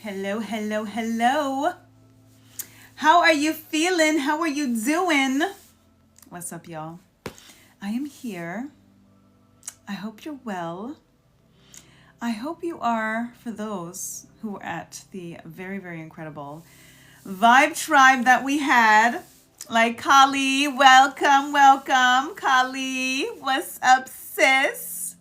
Hello, hello, hello. How are you feeling? How are you doing? What's up, y'all? I am here. I hope you're well. I hope you are, for those who were at the very, very incredible Vibe Tribe that we had. Like Kali, welcome, welcome. Kali, what's up, sis?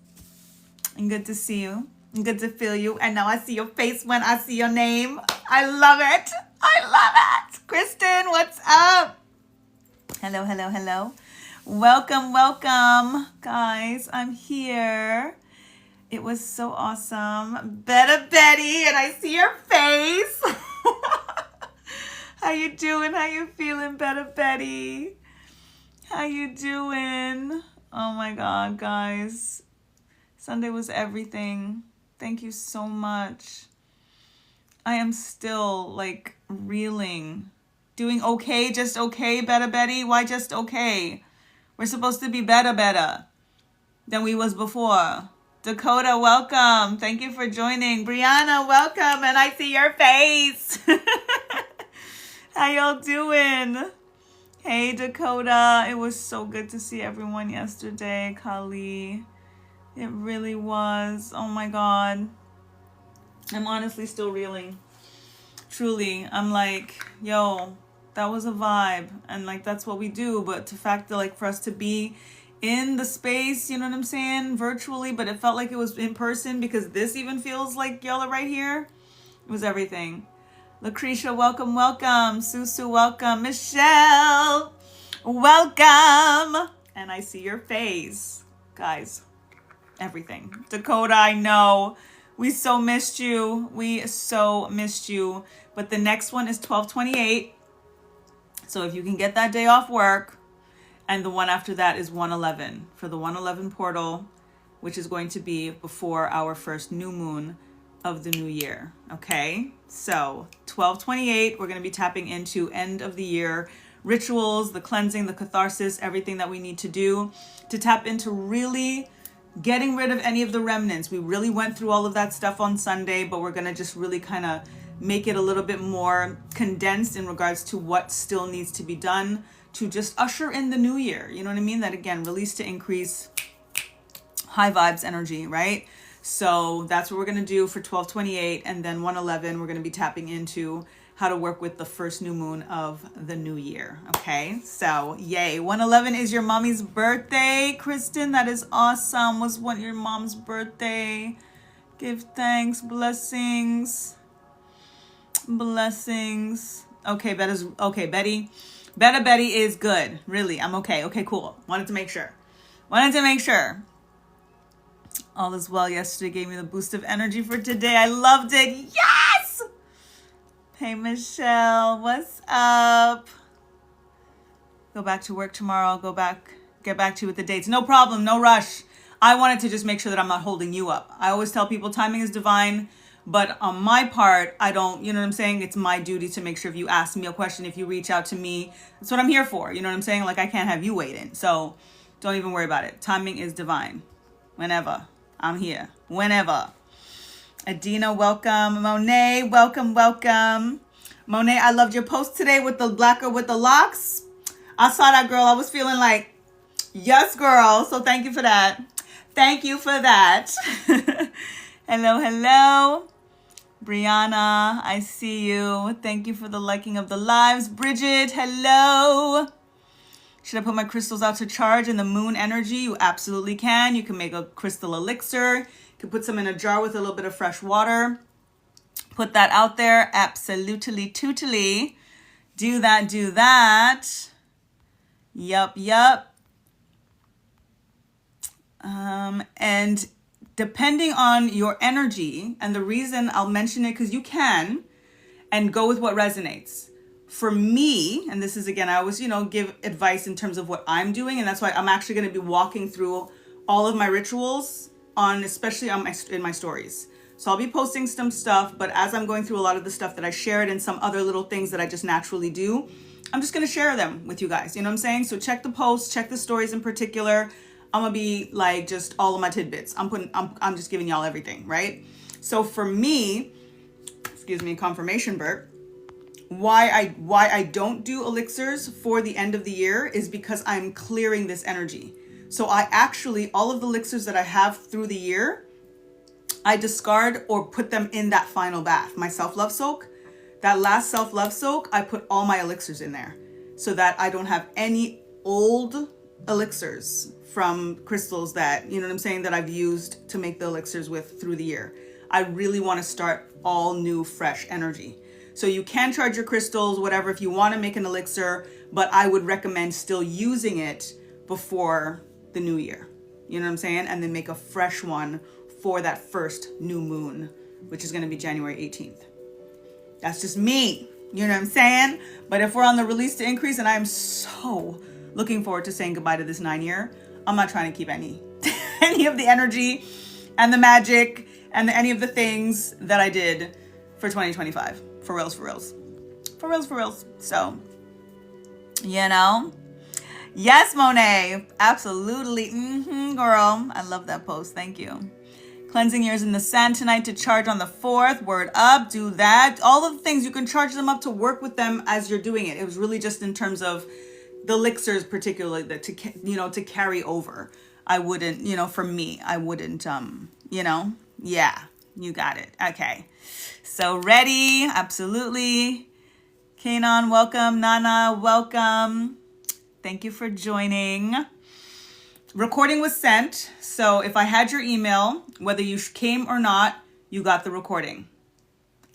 And good to see you. And good to feel you. And now I see your face when I see your name. I love it. I love it. Kristen, what's up? Hello, hello, hello. Welcome, welcome. Guys, I'm here. It was so awesome. Better Betty, and I see your face. How you doing? How you feeling, Better Betty? How you doing? Oh my God, guys. Sunday was everything. Thank you so much. I am still like reeling. Doing okay, just okay, Better Betty? Why just okay? We're supposed to be better than we was before. Dakota, welcome. Thank you for joining. Brianna, welcome. And I see your face. How y'all doing? Hey, Dakota. It was so good to see everyone yesterday, Kali. It really was. Oh my God. I'm honestly still reeling. Truly. I'm like, yo, that was a vibe. And like, that's what we do. But the fact that like for us to be in the space, you know what I'm saying? Virtually, but it felt like it was in person because this even feels like y'all are right here. It was everything. Lucretia, welcome, welcome. Susu, welcome. Michelle, welcome. And I see your face. Guys, everything. Dakota, I know. We so missed you. We so missed you. But the next one is 12/28. So if you can get that day off work. And the one after that is 1/11 for the 1/11 portal, which is going to be before our first new moon of the new year. Okay, so 12/28, we're going to be tapping into end of the year rituals, the cleansing, the catharsis, everything that we need to do to tap into really getting rid of any of the remnants. We really went through all of that stuff on Sunday, but we're going to just really kind of make it a little bit more condensed in regards to what still needs to be done to just usher in the new year. You know what I mean? That again, release to increase high vibes energy, right? So that's what we're going to do for 12/28. And then 1/11, we're going to be tapping into how to work with the first new moon of the new year. Okay, so yay. 1/11 is your mommy's birthday, Kristen. That is awesome. Was what your mom's birthday? Give thanks, blessings, blessings. Okay, Betty. Better Betty is good. Really, I'm okay. Okay, cool. Wanted to make sure. All is well yesterday gave me the boost of energy for today. I loved it. Yes! Hey, Michelle. What's up? Go back to work tomorrow. Get back to you with the dates. No problem. No rush. I wanted to just make sure that I'm not holding you up. I always tell people timing is divine. But on my part, I don't, you know what I'm saying? It's my duty to make sure if you ask me a question, if you reach out to me, that's what I'm here for. You know what I'm saying? Like, I can't have you waiting. So don't even worry about it. Timing is divine. Whenever. I'm here. Whenever. Adina, welcome. Monet, welcome, welcome. Monet, I loved your post today with the black girl with the locks. I saw that, girl. I was feeling like, yes, girl. So thank you for that. Thank you for that. Hello, hello. Brianna, I see you. Thank you for the liking of the lives. Bridget, hello. Should I put my crystals out to charge in the moon energy? You absolutely can. You can make a crystal elixir. You can put some in a jar with a little bit of fresh water. Put that out there. Absolutely, tootally. Do that. Yup. And depending on your energy, and the reason I'll mention it because you can, and go with what resonates. For me, and this is again, I always, give advice in terms of what I'm doing, and that's why I'm actually going to be walking through all of my rituals especially in my stories. So I'll be posting some stuff, but as I'm going through a lot of the stuff that I shared and some other little things that I just naturally do, I'm just going to share them with you guys. You know what I'm saying? So check the posts, check the stories in particular. I'm going to be like just all of my tidbits. I'm just giving y'all everything, right? So for me, excuse me, confirmation burp. Why I don't do elixirs for the end of the year is because I'm clearing this energy. So I actually, all of the elixirs that I have through the year, I discard or put them in that final bath. My self-love soak, that last self-love soak, I put all my elixirs in there so that I don't have any old elixirs from crystals that, you know what I'm saying, that I've used to make the elixirs with through the year. I really want to start all new, fresh energy. So you can charge your crystals, whatever, if you want to make an elixir, but I would recommend still using it before the new year. You know what I'm saying? And then make a fresh one for that first new moon, which is going to be January 18th. That's just me. You know what I'm saying? But if we're on the release to increase, and I am so looking forward to saying goodbye to this 9-year, I'm not trying to keep any of the energy and the magic and any of the things that I did for 2025. For reals, for reals. For reals, for reals. So, you know. Yes, Monet. Absolutely. Girl. I love that post. Thank you. Cleansing yours in the sand tonight to charge on the 4th. Word up. Do that. All of the things. You can charge them up to work with them as you're doing it. It was really just in terms of the elixirs particularly that to carry over. I wouldn't, for me, I wouldn't, yeah, you got it. Okay. So ready? Absolutely. Kanon, welcome. Nana, welcome. Thank you for joining. Recording was sent. So if I had your email, whether you came or not, you got the recording.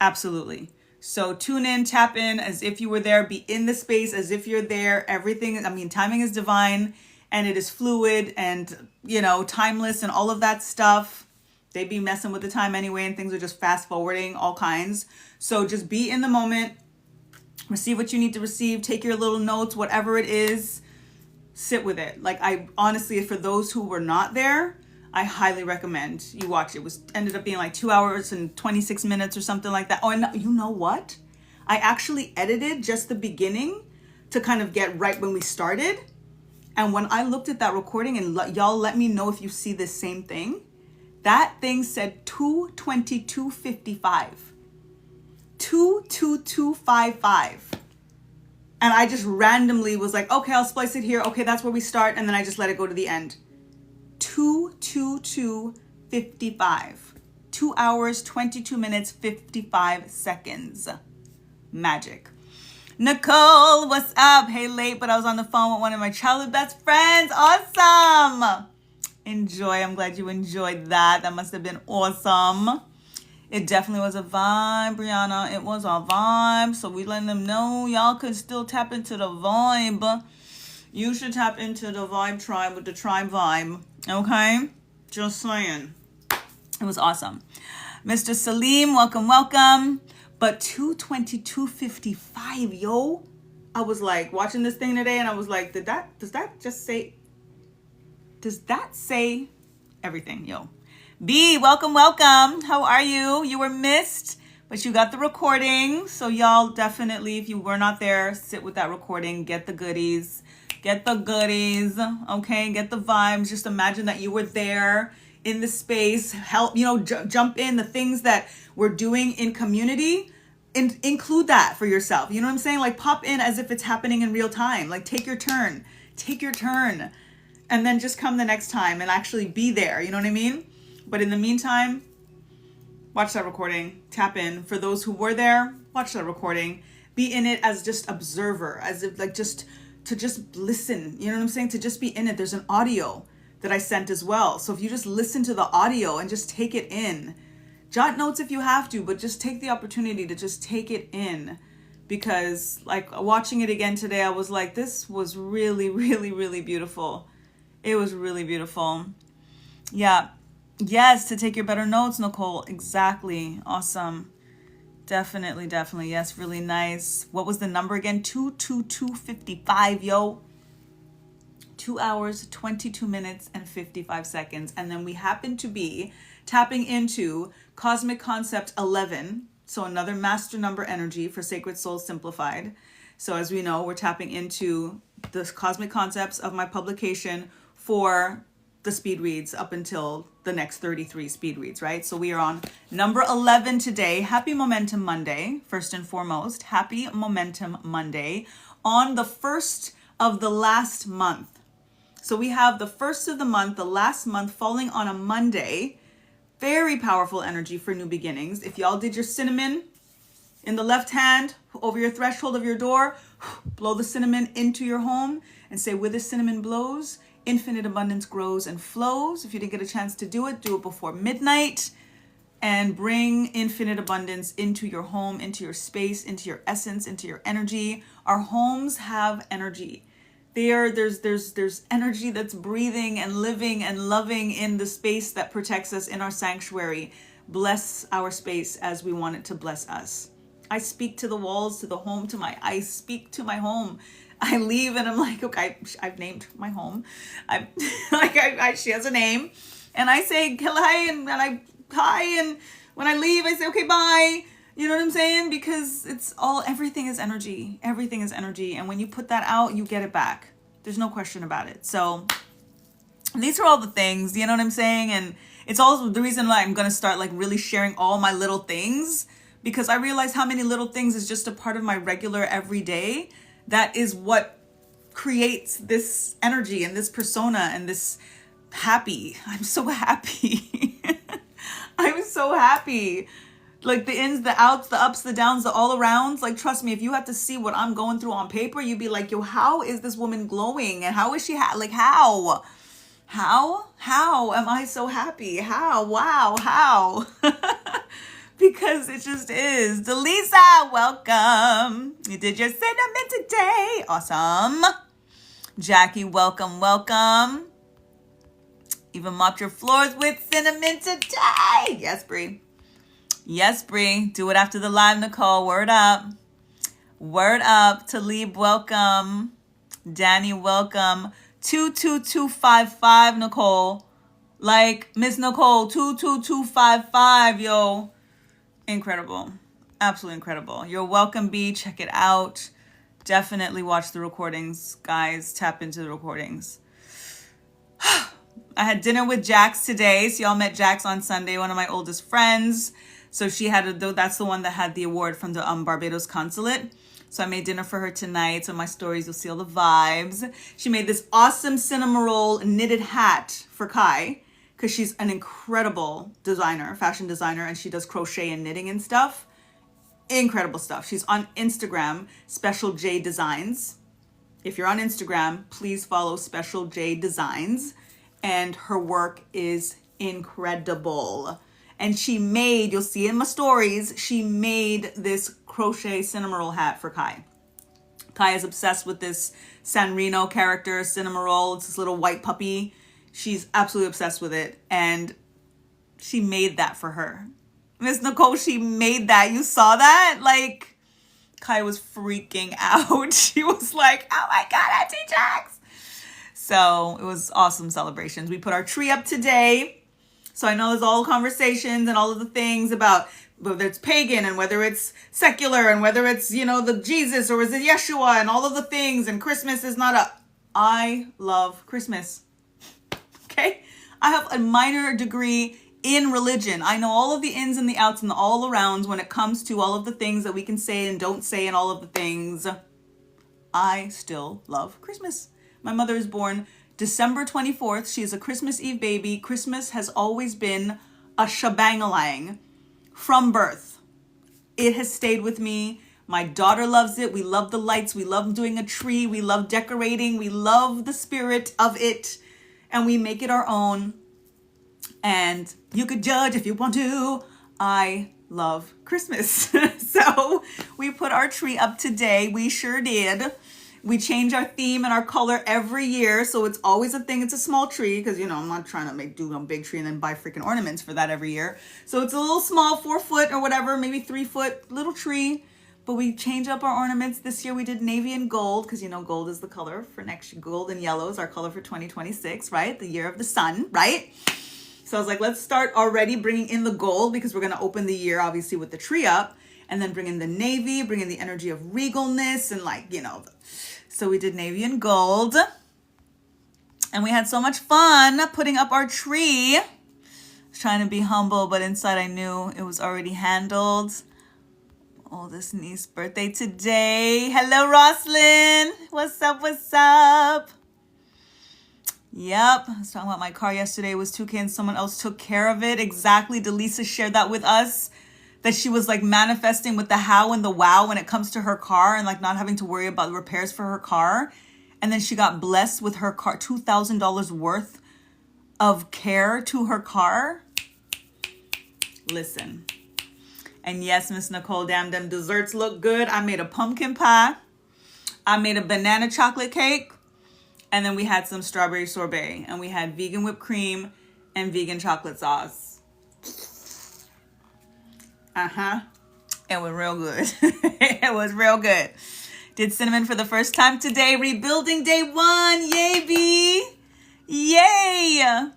Absolutely. So tune in, tap in as if you were there, be in the space as if you're there. Everything, timing is divine and it is fluid and, timeless and all of that stuff. They be messing with the time anyway, and things are just fast forwarding all kinds. So just be in the moment, receive what you need to receive, take your little notes, whatever it is, sit with it. Like I honestly, for those who were not there, I highly recommend you watch it. Ended up being like 2 hours and 26 minutes or something like that. Oh, and you know what? I actually edited just the beginning to kind of get right when we started. And when I looked at that recording, and y'all let me know if you see the same thing, that thing said 2:22:55. 2:22:55. And I just randomly was like, okay, I'll splice it here. Okay, that's where we start. And then I just let it go to the end. 2:22:55. 2 hours, 22 minutes, 55 seconds. Magic. Nicole, what's up? Hey, late, but I was on the phone with one of my childhood best friends. Awesome. Enjoy. I'm glad you enjoyed that. That must have been awesome. It definitely was a vibe, Brianna. It was a vibe. So we letting them know y'all could still tap into the vibe. You should tap into the vibe tribe with the tribe vibe. Okay? Just saying. It was awesome. Mr. Salim, welcome, welcome. But 2:22:55, yo. I was like watching this thing today and I was like, does that say everything, yo? B, welcome, welcome. How are you? You were missed, but you got the recording. So y'all definitely, if you were not there, sit with that recording, get the goodies. Get the goodies, okay? Get the vibes. Just imagine that you were there in the space. Help, jump in the things that we're doing in community. Include that for yourself. You know what I'm saying? Like pop in as if it's happening in real time. Like take your turn. Take your turn. And then just come the next time and actually be there. You know what I mean? But in the meantime, watch that recording. Tap in. For those who were there, watch that recording. Be in it as just observer. As if like just listen. You know what I'm saying? To just be in it. There's an audio that I sent as well. So if you just listen to the audio and just take it in. Jot notes if you have to, but just take the opportunity to just take it in. Because like watching it again today, I was like, this was really, really, really beautiful. It was really beautiful. Yeah. Yes, to take your better notes, Nicole. Exactly. Awesome. Definitely, definitely. Yes, really nice. What was the number again? 2:22:55, yo. 2 hours, 22 minutes, and 55 seconds. And then we happen to be tapping into Cosmic Concept 11. So another master number energy for Sacred Souls Simplified. So as we know, we're tapping into the cosmic concepts of my publication for the speed reads up until the next 33 speed reads, right? So we are on number 11 today. Happy Momentum Monday, first and foremost. Happy Momentum Monday on the first of the last month. So we have the first of the month, the last month falling on a Monday. Very powerful energy for new beginnings. If y'all did your cinnamon in the left hand over your threshold of your door, blow the cinnamon into your home and say, with the cinnamon blows, infinite abundance grows and flows. If you didn't get a chance to do it before midnight and bring infinite abundance into your home, into your space, into your essence, into your energy. Our homes have energy. There's energy that's breathing and living and loving in the space that protects us in our sanctuary. Bless our space as we want it to bless us. I speak to the walls, to the home, I speak to my home. I leave and I'm like, okay, I've named my home. She has a name, and I say hi and hi, and when I leave, I say, okay, bye. You know what I'm saying? Because everything is energy. Everything is energy. And when you put that out, you get it back. There's no question about it. So these are all the things, you know what I'm saying? And it's also the reason why I'm going to start like really sharing all my little things, because I realize how many little things is just a part of my regular everyday. That is what creates this energy and this persona and this happy. I'm so happy. I'm so happy. Like the ins, the outs, the ups, the downs, the all arounds. Like, trust me, if you had to see what I'm going through on paper, you'd be like, yo, how is this woman glowing? And how is she, how am I so happy? How? Wow. How? Because it just is. Delisa, welcome. You did your cinnamon today. Awesome. Jackie, welcome. Even mopped your floors with cinnamon today. Yes, Bree. Do it after the live, Nicole. Word up. Talib, welcome. Danny, welcome. 22255, Nicole. Like Miss Nicole, 22255, yo. Incredible. Absolutely incredible. You're welcome, B. Check it out. Definitely watch the recordings, guys. Tap into the recordings. I had dinner with Jax today. So y'all met Jax on Sunday, one of my oldest friends. So she had that's the one that had the award from the Barbados consulate. So I made dinner for her tonight. So in my stories, you'll see all the vibes. She made this awesome cinnamon roll knitted hat for Kai, because she's an incredible designer, fashion designer, and she does crochet and knitting and stuff. Incredible stuff. She's on Instagram, Special J Designs. If you're on Instagram, please follow Special J Designs. And her work is incredible. And she made, you'll see in my stories, she made this crochet cinnamon roll hat for Kai. Kai is obsessed with this San Reno character, cinnamon roll. It's this little white puppy. She's absolutely obsessed with it. And she made that for her. Miss Nicole, she made that. You saw that? Like, Kai was freaking out. She was like, oh my God, Auntie Jax. So it was awesome celebrations. We put our tree up today. So I know there's all conversations and all of the things about whether it's pagan and whether it's secular and whether it's, the Jesus or is it Yeshua and all of the things. And Christmas is I love Christmas. Okay? I have a minor degree in religion. I know all of the ins and the outs and the all arounds when it comes to all of the things that we can say and don't say and all of the things. I still love Christmas. My mother is born December 24th. She is a Christmas Eve baby. Christmas has always been a shebang-a-lang from birth. It has stayed with me. My daughter loves it. We love the lights. We love doing a tree. We love decorating. We love the spirit of it. And we make it our own. And you could judge if you want to. I love Christmas. So we put our tree up today. We sure did. We change our theme and our color every year. So it's always a thing. It's a small tree because, I'm not trying to do a big tree and then buy freaking ornaments for that every year. So it's a little small, 4 foot or whatever, maybe 3 foot little tree. But we change up our ornaments. This year we did navy and gold because, gold is the color for next year. Gold and yellow is our color for 2026, right? The year of the sun, right? So I was like, let's start already bringing in the gold because we're going to open the year, obviously, with the tree up. And then bring in the navy, bring in the energy of regalness and So we did navy and gold. And we had so much fun putting up our tree. I was trying to be humble, but inside I knew it was already handled. Oldest niece birthday today. Hello, Roslyn. What's up? What's up? Yep. I was talking about my car yesterday. It was 2K and someone else took care of it. Exactly. Delisa shared that with us. That she was like manifesting with the how and the wow when it comes to her car and like not having to worry about repairs for her car. And then she got blessed with her car, $2,000 worth of care to her car. Listen. And yes, Miss Nicole, damn, them desserts look good. I made a pumpkin pie. I made a banana chocolate cake. And then we had some strawberry sorbet. And we had vegan whipped cream and vegan chocolate sauce. It was real good. It was real good. Did cinnamon for the first time today. Rebuilding day 1. Yay, B. Yay.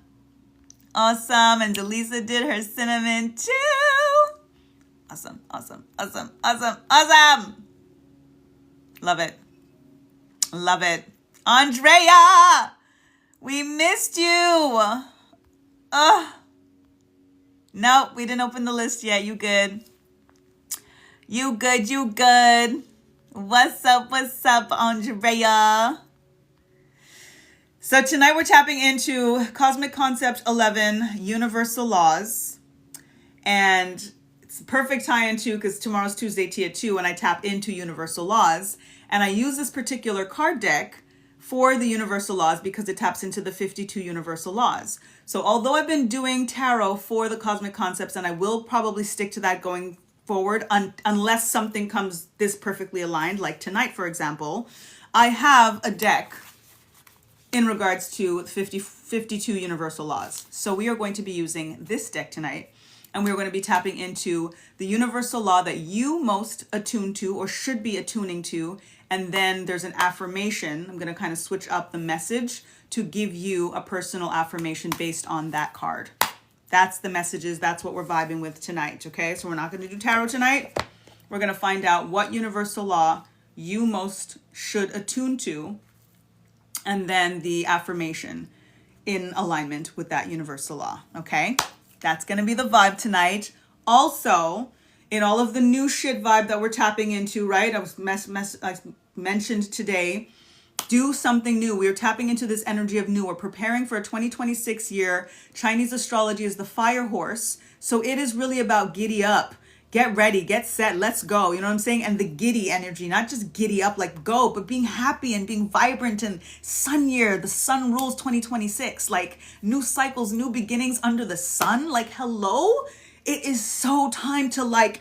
Awesome. And Delisa did her cinnamon too. Awesome, awesome, awesome, awesome, awesome. Love it. Love it. Andrea, we missed you. Nope, we didn't open the list yet. You good. You good, you good. What's up, Andrea? So tonight we're tapping into Cosmic Concept 11, Universal Laws. And it's a perfect tie-in too because tomorrow's Tuesday Tia 2 and I tap into Universal Laws. And I use this particular card deck for the Universal Laws because it taps into the 52 Universal Laws. So although I've been doing tarot for the Cosmic Concepts, and I will probably stick to that going forward unless something comes this perfectly aligned, like tonight, for example, I have a deck in regards to 52 Universal Laws. So we are going to be using this deck tonight, and we're going to be tapping into the universal law that you most attune to or should be attuning to. And then there's an affirmation. I'm going to kind of switch up the message to give you a personal affirmation based on that card. That's the messages. That's what we're vibing with tonight. Okay, so we're not going to do tarot tonight. We're going to find out what universal law you most should attune to, and then the affirmation in alignment with that universal law. Okay, that's going to be the vibe tonight. Also, in all of the new shit vibe that we're tapping into, right? I mentioned today, do something new. We are tapping into this energy of new. We're preparing for a 2026 year. Chinese astrology is the fire horse. So it is really about giddy up, get ready, get set, let's go. You know what I'm saying? And the giddy energy, not just giddy up like go, but being happy and being vibrant and sun year. The sun rules 2026, like new cycles, new beginnings under the sun. Like, hello? It is so time to like,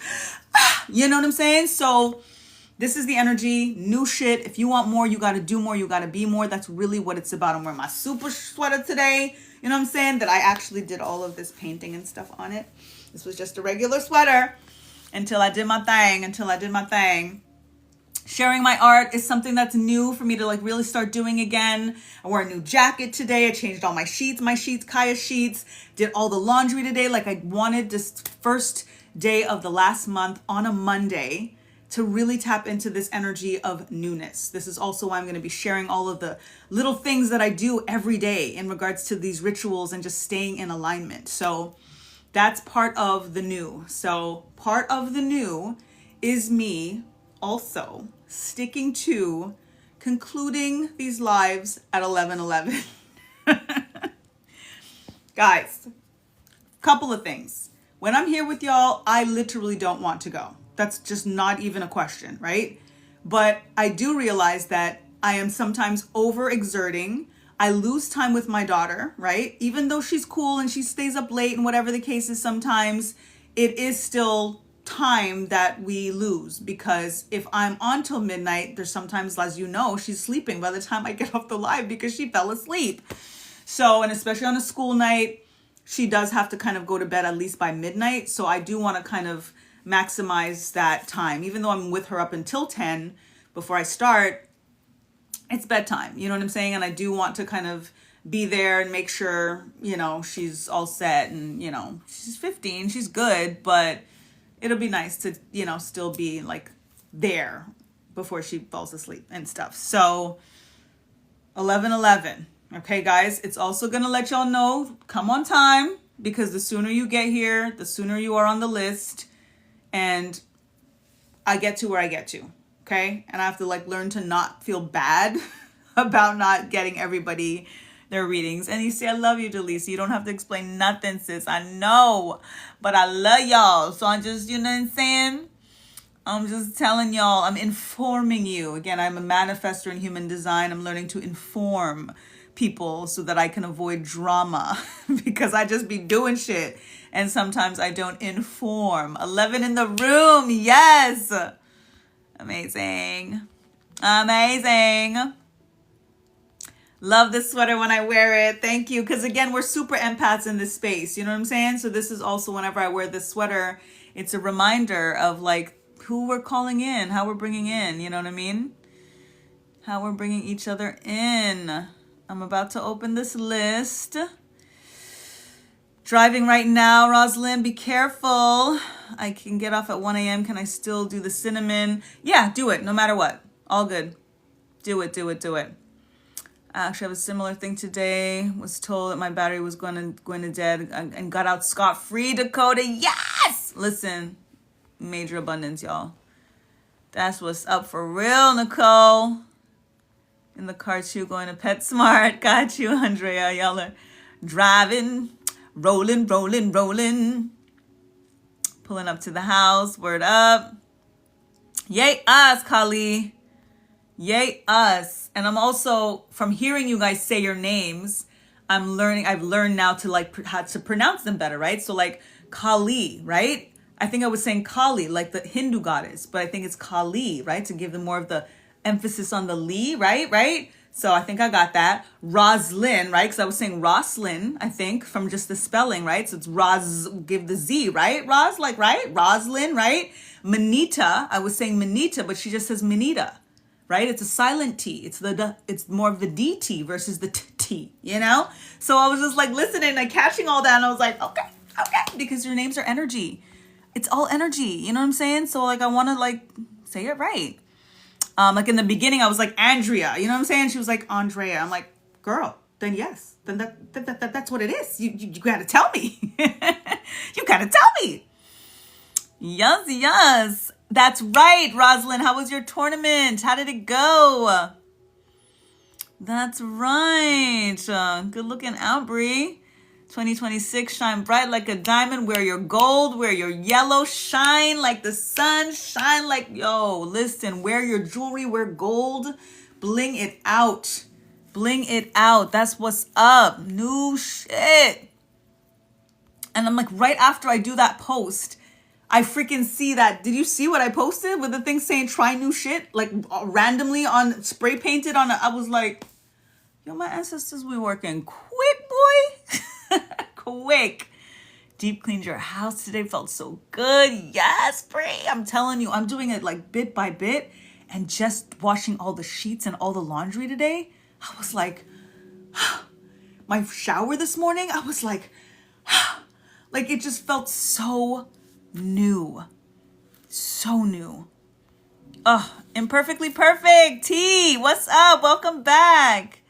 you know what I'm saying? So this is the energy, new shit. If you want more, you got to do more. You got to be more. That's really what it's about. I'm wearing my super sweater today. You know what I'm saying? That I actually did all of this painting and stuff on it. This was just a regular sweater until I did my thing. Sharing my art is something that's new for me to like really start doing again. I wore a new jacket today. I changed all my sheets, Kaya's sheets. Did all the laundry today. Like I wanted this first day of the last month on a Monday to really tap into this energy of newness. This is also why I'm going to be sharing all of the little things that I do every day in regards to these rituals and just staying in alignment. So that's part of the new. So part of the new is me also sticking to concluding these lives at 11:11. Guys, couple of things. When I'm here with y'all, I literally don't want to go. That's just not even a question, right? But I do realize that I am sometimes overexerting. I lose time with my daughter, right? Even though she's cool and she stays up late and whatever the case is, sometimes it is still time that we lose, because if I'm on till midnight, there's sometimes, as you know, she's sleeping by the time I get off the live because she fell asleep. So, and especially on a school night, she does have to kind of go to bed at least by midnight. So I do want to kind of maximize that time. Even though I'm with her up until 10 before I start, it's bedtime. You know what I'm saying? And I do want to kind of be there and make sure, you know, she's all set and, you know, she's 15, she's good, but it'll be nice to, you know, still be like there before she falls asleep and stuff. So 11:11. Okay, guys, it's also going to let y'all know, come on time, because the sooner you get here, the sooner you are on the list, and I get to where I get to, okay? And I have to like learn to not feel bad about not getting everybody their readings. And you see, I love you, Delisa. You don't have to explain nothing, sis. I know, but I love y'all. So I'm just, you know what I'm saying? I'm just telling y'all, I'm informing you. Again, I'm a manifestor in human design. I'm learning to inform people so that I can avoid drama because I just be doing shit. And sometimes I don't inform. 11 in the room. Yes. Amazing. Amazing. Love this sweater when I wear it. Thank you. Because again, we're super empaths in this space. You know what I'm saying? So this is also whenever I wear this sweater, it's a reminder of like who we're calling in, how we're bringing in. You know what I mean? How we're bringing each other in. I'm about to open this list. Driving right now, Rosalind, be careful. I can get off at 1 a.m. Can I still do the cinnamon? Yeah, do it, no matter what. All good. Do it, do it, do it. I actually have a similar thing today. Was told that my battery was going to dead and got out scot-free, Dakota. Yes! Listen, major abundance, y'all. That's what's up for real, Nicole. In the car too, going to PetSmart. Got you, Andrea. Y'all are driving. Rolling, rolling, rolling. Pulling up to the house. Word up. Yay us, Kali. Yay us. And I'm also, from hearing you guys say your names, I've learned now to like how to pronounce them better, right? So like Kali, right? I think I was saying Kali, like the Hindu goddess, but I think it's Kali, right? To give them more of the emphasis on the Li, right? Right? So I think I got that. Roslyn, right? Because I was saying Roslyn, I think, from just the spelling, right? So it's Ros, give the Z, right? Ros, like, right? Roslyn, right? Manita, I was saying Manita, but she just says Manita, right? It's a silent T. It's more of the DT versus the T, you know? So I was just like listening and catching all that. And I was like, okay, because your names are energy. It's all energy, you know what I'm saying? So like, I want to like say it right. Like in the beginning, I was like, Andrea, you know what I'm saying? She was like, Andrea. I'm like, girl, then yes. Then that's what it is. You got to tell me. You got to tell me. Yes, yes. That's right, Rosalind. How was your tournament? How did it go? That's right. Good looking out, Bree. 2026, shine bright like a diamond. Wear your gold, wear your yellow, shine like the sun, shine like, yo, listen, wear your jewelry, wear gold, bling it out. Bling it out. That's what's up. New shit. And I'm like, right after I do that post, I freaking see that. Did you see what I posted with the thing saying try new shit? Like randomly on spray painted on I was like, yo, my ancestors be working quick, boy. Quick. Deep cleaned your house today. Felt so good. Yes, Brie. I'm telling you, I'm doing it like bit by bit. And just washing all the sheets and all the laundry today, I was like, my shower this morning, I was like, like it just felt so new. So new. Imperfectly perfect. T, what's up? Welcome back.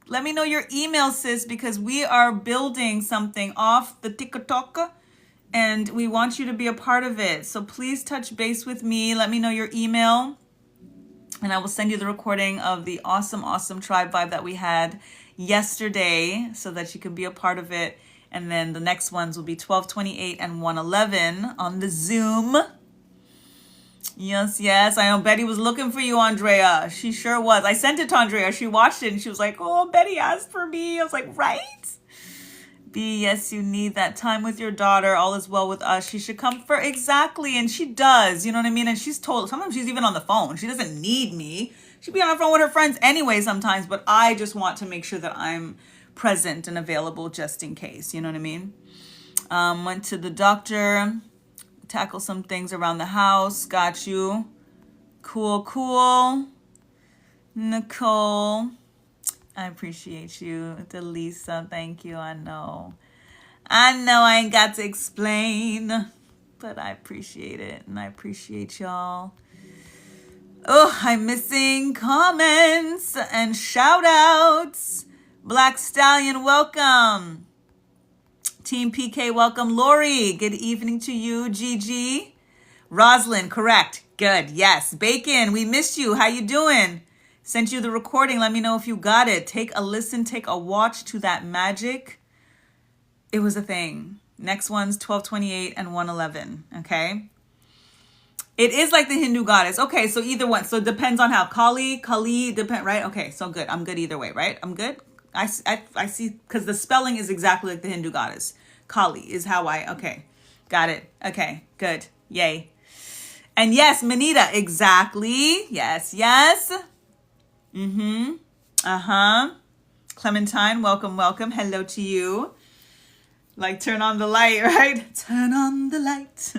Let me know your email, sis, because we are building something off the TikTok and we want you to be a part of it. So please touch base with me. Let me know your email and I will send you the recording of the awesome, awesome tribe vibe that we had yesterday so that you can be a part of it. And then the next ones will be 12/28 and 1/11 on the Zoom. Yes, yes. I know Betty was looking for you, Andrea. She sure was. I sent it to Andrea. She watched it and she was like, oh, Betty asked for me. I was like, right? B, yes, you need that time with your daughter. All is well with us. She should come for exactly. And she does. You know what I mean? And she's told, sometimes she's even on the phone. She doesn't need me. She'd be on the phone with her friends anyway sometimes. But I just want to make sure that I'm present and available just in case. You know what I mean? Went to the doctor. Tackle some things around the house. Got you. Cool, cool. Nicole. I appreciate you. Delisa, thank you. I know I ain't got to explain, but I appreciate it. And I appreciate y'all. Oh, I'm missing comments and shout outs. Black Stallion, welcome. Team PK, welcome. Lori, good evening to you. Gigi. Roslyn, correct. Good. Yes. Bacon, we missed you. How you doing? Sent you the recording. Let me know if you got it. Take a listen, take a watch to that magic. It was a thing. Next one's 1228 and 111. Okay. It is like the Hindu goddess. Okay, so either one. So it depends on how. Kali, depend, right? Okay, so good. I'm good either way, right? I'm good. I see, because the spelling is exactly like the Hindu goddess. Kali is how okay. Got it. Okay, good. Yay. And yes, Manita, exactly. Yes. Clementine, welcome. Hello to you. Like, turn on the light, right? Turn on the light.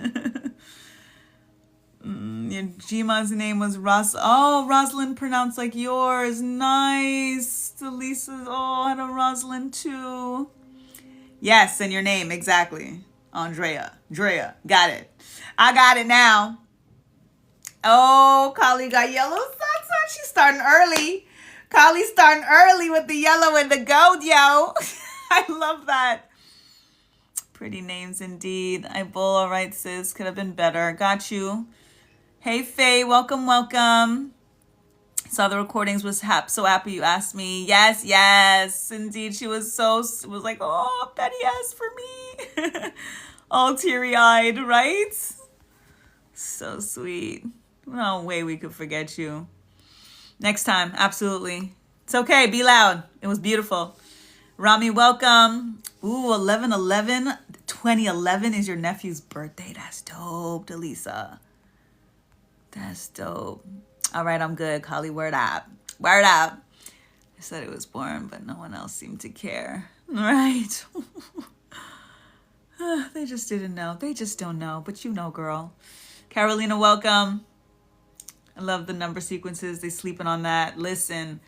Jima's name was Rosalind pronounced like yours. Nice. Lisa's, I had a Rosalind too. Yes, and your name, exactly. Drea. Got it. I got it now. Oh, Kali got yellow socks on. She's starting early. Kali's starting early with the yellow and the gold, yo. I love that. Pretty names indeed. All right, sis. Could have been better. Got you. Hey, Faye. Welcome. Saw the recordings. Was so happy you asked me. Yes. Indeed. She was like, oh, Betty asked for me. All teary-eyed, right? So sweet. No way we could forget you. Next time, absolutely. It's okay. Be loud. It was beautiful. Rami, welcome. Ooh, 2011 is your nephew's birthday. That's dope, Delisa. That's dope. All right, I'm good. Kali, word up. I said it was born, but no one else seemed to care. Right? They just didn't know. They just don't know. But you know, girl. Carolina, welcome. I love the number sequences. They sleeping on that. Listen,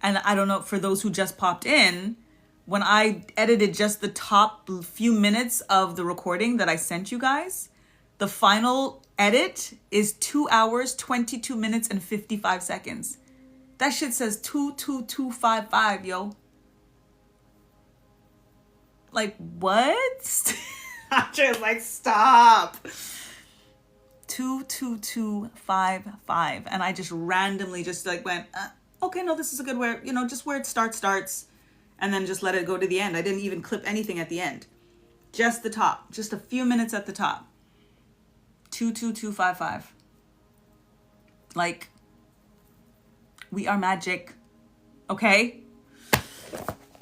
and I don't know, for those who just popped in, when I edited just the top few minutes of the recording that I sent you guys, the final edit is 2 hours, 22 minutes, and 55 seconds. That shit says 22255, yo. Like, what? I'm just like, stop. 22255. And I just randomly just like went, okay, no, this is a good where, just where it starts. And then just let it go to the end. I didn't even clip anything at the end. Just the top. Just a few minutes at the top. 22255. Like, we are magic. Okay?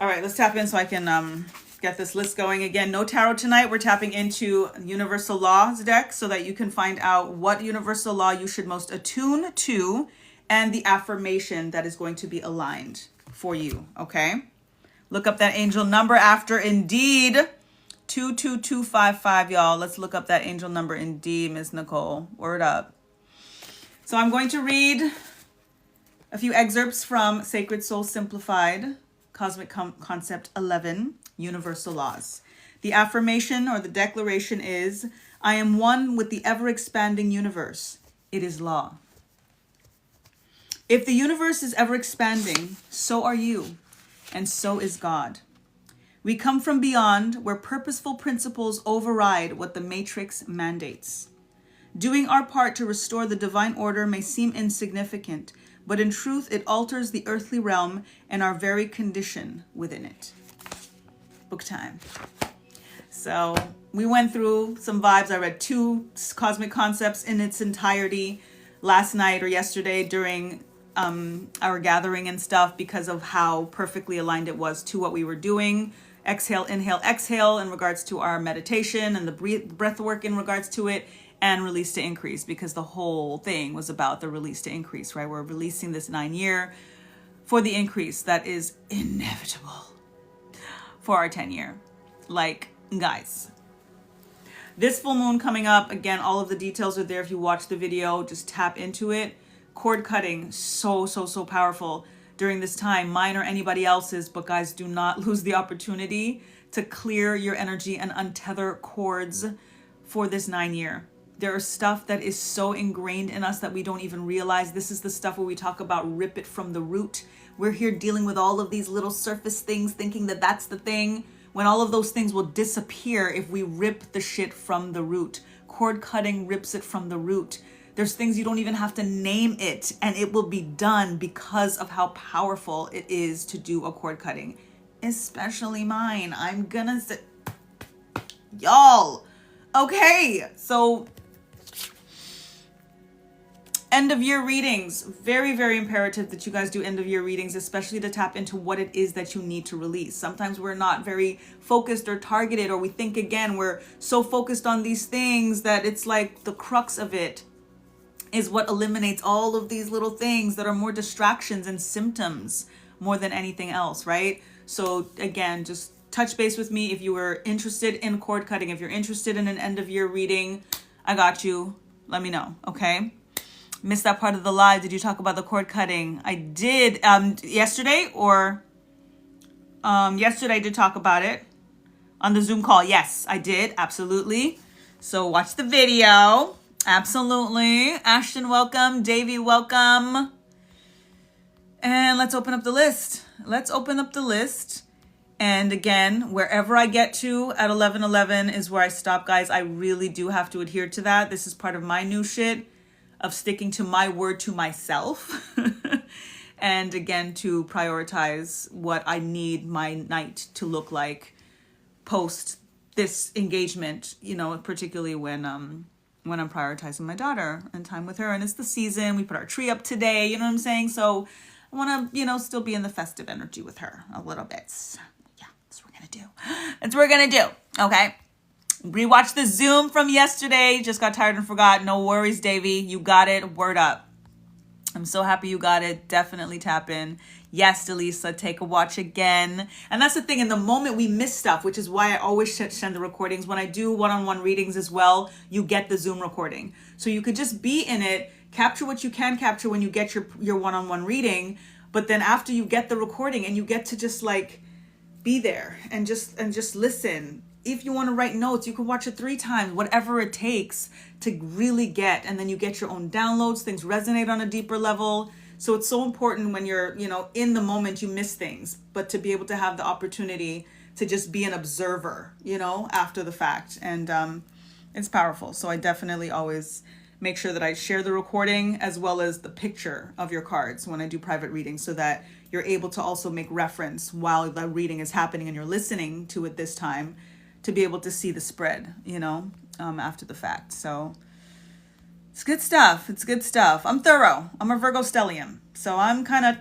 All right, let's tap in so I can get this list going. Again, no tarot tonight. We're tapping into Universal Laws deck so that you can find out what universal law you should most attune to and the affirmation that is going to be aligned for you. Okay? Look up that angel number after indeed 22255, y'all. Let's look up that angel number indeed, Miss Nicole. Word up. So I'm going to read a few excerpts from Sacred Soul Simplified, Cosmic Concept 11, Universal Laws. The affirmation or the declaration is, I am one with the ever-expanding universe. It is law. If the universe is ever-expanding, so are you. And so is God. We come from beyond, where purposeful principles override what the matrix mandates. Doing our part to restore the divine order may seem insignificant, but in truth it alters the earthly realm and our very condition within it. Book time. So we went through some vibes. I read 2 cosmic concepts in its entirety last night or yesterday during our gathering and stuff, because of how perfectly aligned it was to what we were doing. Exhale, inhale, exhale in regards to our meditation, and the breath work in regards to it, and release to increase, because the whole thing was about the release to increase, right? We're releasing this 9-year for the increase that is inevitable for our 10-year. Like, guys, this full moon coming up, again, all of the details are there. If you watch the video, just tap into it. Cord cutting, so powerful during this time, mine or anybody else's, but guys, do not lose the opportunity to clear your energy and untether cords for this 9-year. There's stuff that is so ingrained in us that we don't even realize. This is the stuff where we talk about rip it from the root. We're here dealing with all of these little surface things, thinking that that's the thing, when all of those things will disappear if we rip the shit from the root. Cord cutting rips it from the root. There's things you don't even have to name it, and it will be done because of how powerful it is to do a cord cutting. Especially mine. I'm gonna say, y'all. Okay, so end of year readings. Very, very imperative that you guys do end of year readings, especially to tap into what it is that you need to release. Sometimes we're not very focused or targeted, or we think, again, we're so focused on these things that it's like the crux of it is what eliminates all of these little things that are more distractions and symptoms more than anything else, right? So again, just touch base with me if you were interested in cord cutting. If you're interested in an end of year reading, I got you. Let me know, okay? Missed that part of the live. Did you talk about the cord cutting? I did yesterday, or yesterday I did talk about it on the Zoom call. Yes, I did. Absolutely. So watch the video. Absolutely. Ashton, welcome. Davey, welcome. And let's open up the list. Let's open up the list. And again, wherever I get to at 11:11 is where I stop, guys. I really do have to adhere to that. This is part of my new shit of sticking to my word to myself. And again, to prioritize what I need my night to look like post this engagement, you know, particularly when I'm prioritizing my daughter and time with her. And it's the season. We put our tree up today, you know what I'm saying? So I want to, you know, still be in the festive energy with her a little bit. So, yeah, that's what we're going to do. That's what we're going to do. Okay. Rewatch the Zoom from yesterday. Just got tired and forgot. No worries, Davey. You got it. Word up. I'm so happy you got it. Definitely tap in. Yes, Delisa, take a watch again. And that's the thing. In the moment, we miss stuff, which is why I always send the recordings. When I do one-on-one readings as well, you get the Zoom recording. So you could just be in it, capture what you can capture when you get your one-on-one reading. But then after you get the recording and you get to just like be there and just listen. If you want to write notes, you can watch it 3 times, whatever it takes to really get, and then you get your own downloads, things resonate on a deeper level. So it's so important when you're, you know, in the moment, you miss things, but to be able to have the opportunity to just be an observer, you know, after the fact. And it's powerful. So I definitely always make sure that I share the recording as well as the picture of your cards when I do private readings, so that you're able to also make reference while the reading is happening and you're listening to it this time, to be able to see the spread, you know, after the fact. So it's good stuff. It's good stuff. I'm thorough. I'm a Virgo stellium. So I'm kind of,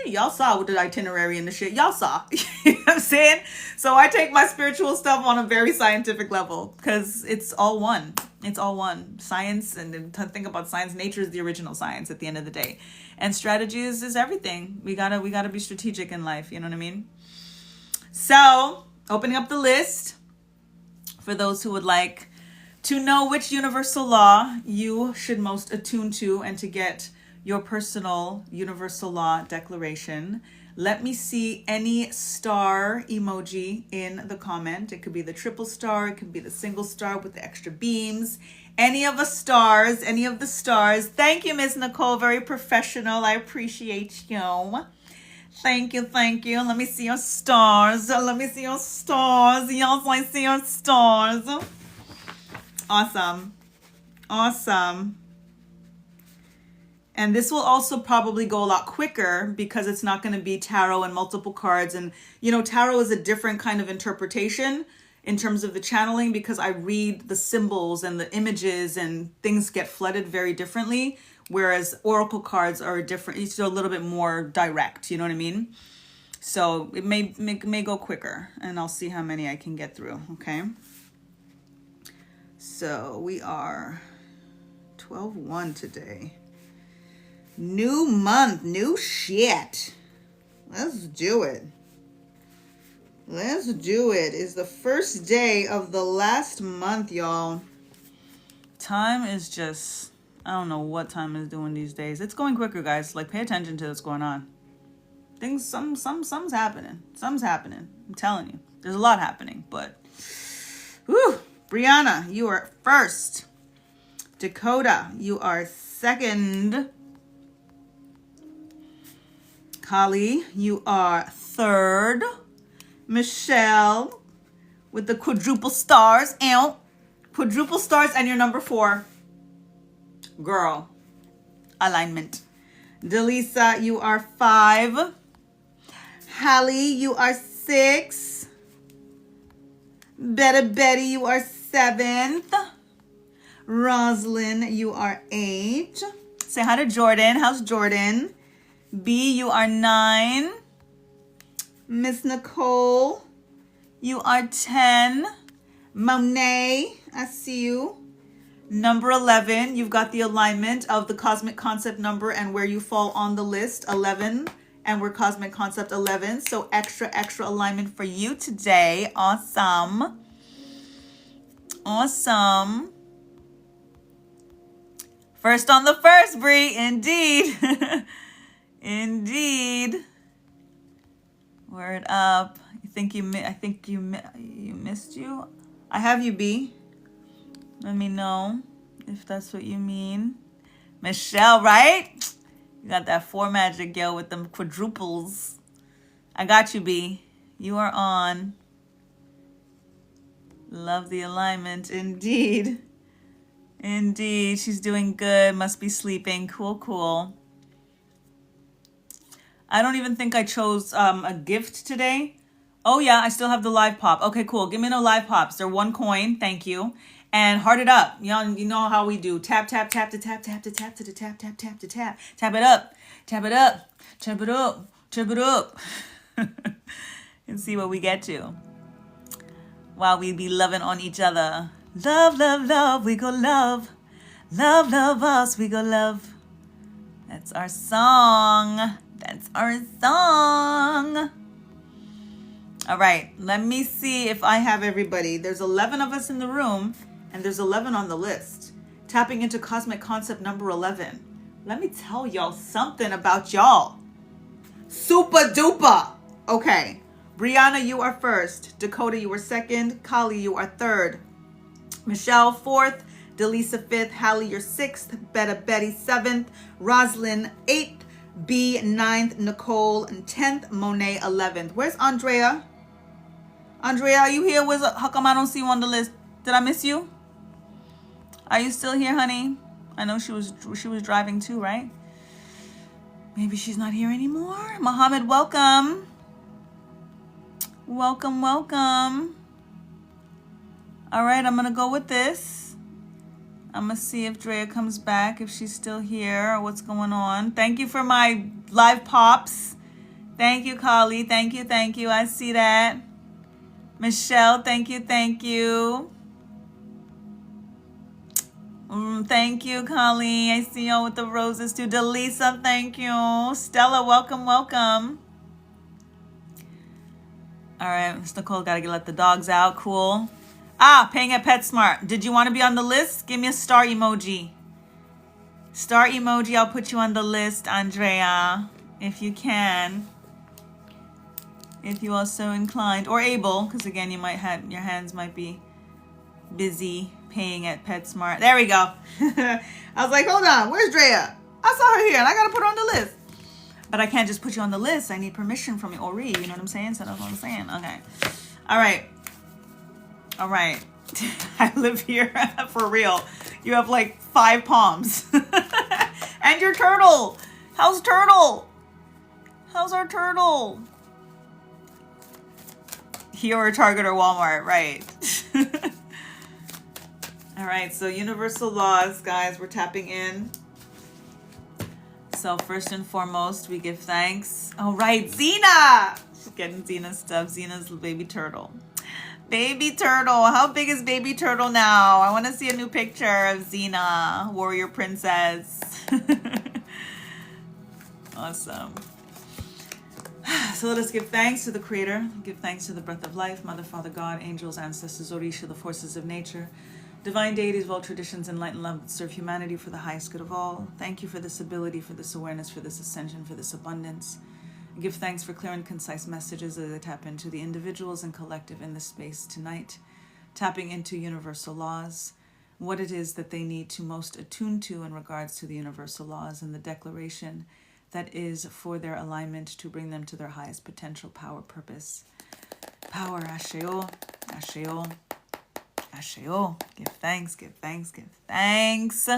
y'all saw with the itinerary and the shit. Y'all saw, you know what I'm saying? So I take my spiritual stuff on a very scientific level because it's all one. It's all one. Science, and to think about science, nature is the original science at the end of the day. And strategy is everything. We gotta be strategic in life. You know what I mean? So opening up the list. For those who would like to know which universal law you should most attune to and to get your personal universal law declaration, let me see any star emoji in the comment. It could be the triple star. It could be the single star with the extra beams. Any of the stars. Thank you, Ms. Nicole. Very professional. I appreciate you. Thank you. Let me see your stars. Y'all, I see your stars. Awesome. And this will also probably go a lot quicker because it's not going to be tarot and multiple cards. And, you know, tarot is a different kind of interpretation in terms of the channeling, because I read the symbols and the images and things get flooded very differently. Whereas oracle cards are different. It's a little bit more direct. You know what I mean? So it may go quicker, and I'll see how many I can get through. Okay. So we are 12/1 today. New month, new shit. Let's do it. It's the first day of the last month, y'all. Time is just, I don't know what time is doing these days. It's going quicker, guys. Like, pay attention to what's going on. Things, something's happening. Something's happening. I'm telling you. There's a lot happening, but... Whew. Brianna, you are first. Dakota, you are second. Kali, you are third. Michelle, with the quadruple stars. Quadruple stars, and you're number 4. Girl. Alignment. Delisa, you are 5. Hallie, you are 6. Better Betty, you are 7th. Roslyn, you are 8. Say hi to Jordan. How's Jordan? B, you are 9. Miss Nicole, you are 10. Monet, I see you. Number 11, you've got the alignment of the cosmic concept number and where you fall on the list, 11. And we're cosmic concept 11. So extra alignment for you today. Awesome. Awesome. First on the first, Bree. Indeed. Indeed. Word up. I think you missed you. I have you, B. Let me know if that's what you mean. Michelle, right? You got that 4 magic, girl, with them quadruples. I got you, B. You are on. Love the alignment. Indeed. Indeed. She's doing good. Must be sleeping. Cool. I don't even think I chose a gift today. Oh, yeah. I still have the live pop. Okay, cool. Give me no live pops. They're 1 coin. Thank you. And heart it up. You know how we do. Tap to tap to tap to tap to the tap to tap. Tap it up. Tap it up. Tap it up. Tap it up. And see what we get to. While we be loving on each other. Love, we go love. Love us, we go love. That's our song. That's our song. All right, let me see if I have everybody. There's 11 of us in the room, and there's 11 on the list. Tapping into cosmic concept number 11. Let me tell y'all something about y'all. Super duper. Okay. Brianna, you are first. Dakota, you are second. Kali, you are third. Michelle, 4th. Delisa, 5th. Hallie, you're 6th. Betty, 7th. Roslyn, 8th. B, 9th. Nicole, 10th. Monet, 11th. Where's Andrea? Andrea, are you here? How come I don't see you on the list? Did I miss you? Are you still here, honey? I know she was driving too, right? Maybe she's not here anymore. Mohammed, welcome. Welcome. All right, I'm going to go with this. I'm going to see if Drea comes back, if she's still here, or what's going on. Thank you for my live pops. Thank you, Kali. Thank you. I see that. Michelle, thank you. Thank you, Kali. I see y'all with the roses too. Delisa, thank you. Stella, welcome. All right, Miss Nicole, gotta let the dogs out. Cool. Paying at PetSmart. Did you want to be on the list? Give me a star emoji. Star emoji, I'll put you on the list, Andrea, if you can. If you are so inclined or able, because again, your hands might be busy paying at PetSmart. There we go. I was like, hold on, where's Drea? I saw her here and I gotta put her on the list. But I can't just put you on the list. I need permission from you, Ori. You know what I'm saying? So that's what I'm saying. Okay. All right. I live here for real. You have like 5 palms. And your turtle. How's Turtle? How's our turtle? Here or Target or Walmart, right? All right, so universal laws, guys, we're tapping in. So first and foremost, we give thanks. All right, Xena. She's getting Xena stuff. Xena's baby turtle. Baby turtle. How big is baby turtle now? I want to see a new picture of Xena, warrior princess. Awesome. So let us give thanks to the Creator. Give thanks to the breath of life, Mother, Father, God, angels, ancestors, Orisha, the forces of nature, divine deities, world traditions, enlightened love that serve humanity for the highest good of all. Thank you for this ability, for this awareness, for this ascension, for this abundance. I give thanks for clear and concise messages as I tap into the individuals and collective in this space tonight, tapping into universal laws. what it is that they need to most attune to in regards to the universal laws and the declaration that is for their alignment to bring them to their highest potential power, purpose. Power, Asheo, Asheo, Asheo. Give thanks, give thanks, give thanks.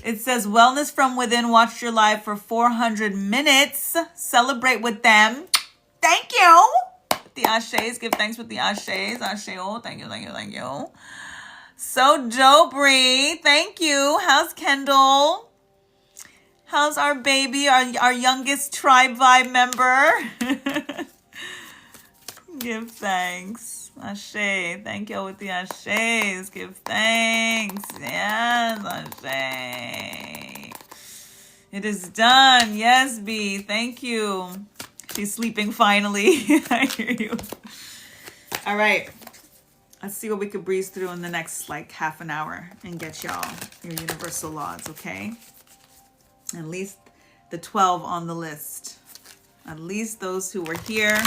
It says, wellness from within. Watch your live for 400 minutes. Celebrate with them. Thank you. The ashes. Give thanks with the ashes. Asheo. Thank you, thank you, thank you. So Jobri. Thank you. How's Kendall? How's our baby, our youngest tribe vibe member? Give thanks. Ashe. Thank you with the ashes. Give thanks. Yes, ashe. It is done. Yes, B. Thank you. She's sleeping finally. I hear you. All right. Let's see what we could breeze through in the next like half an hour and get y'all your universal laws, okay? At least the 12 on the list. At least those who were here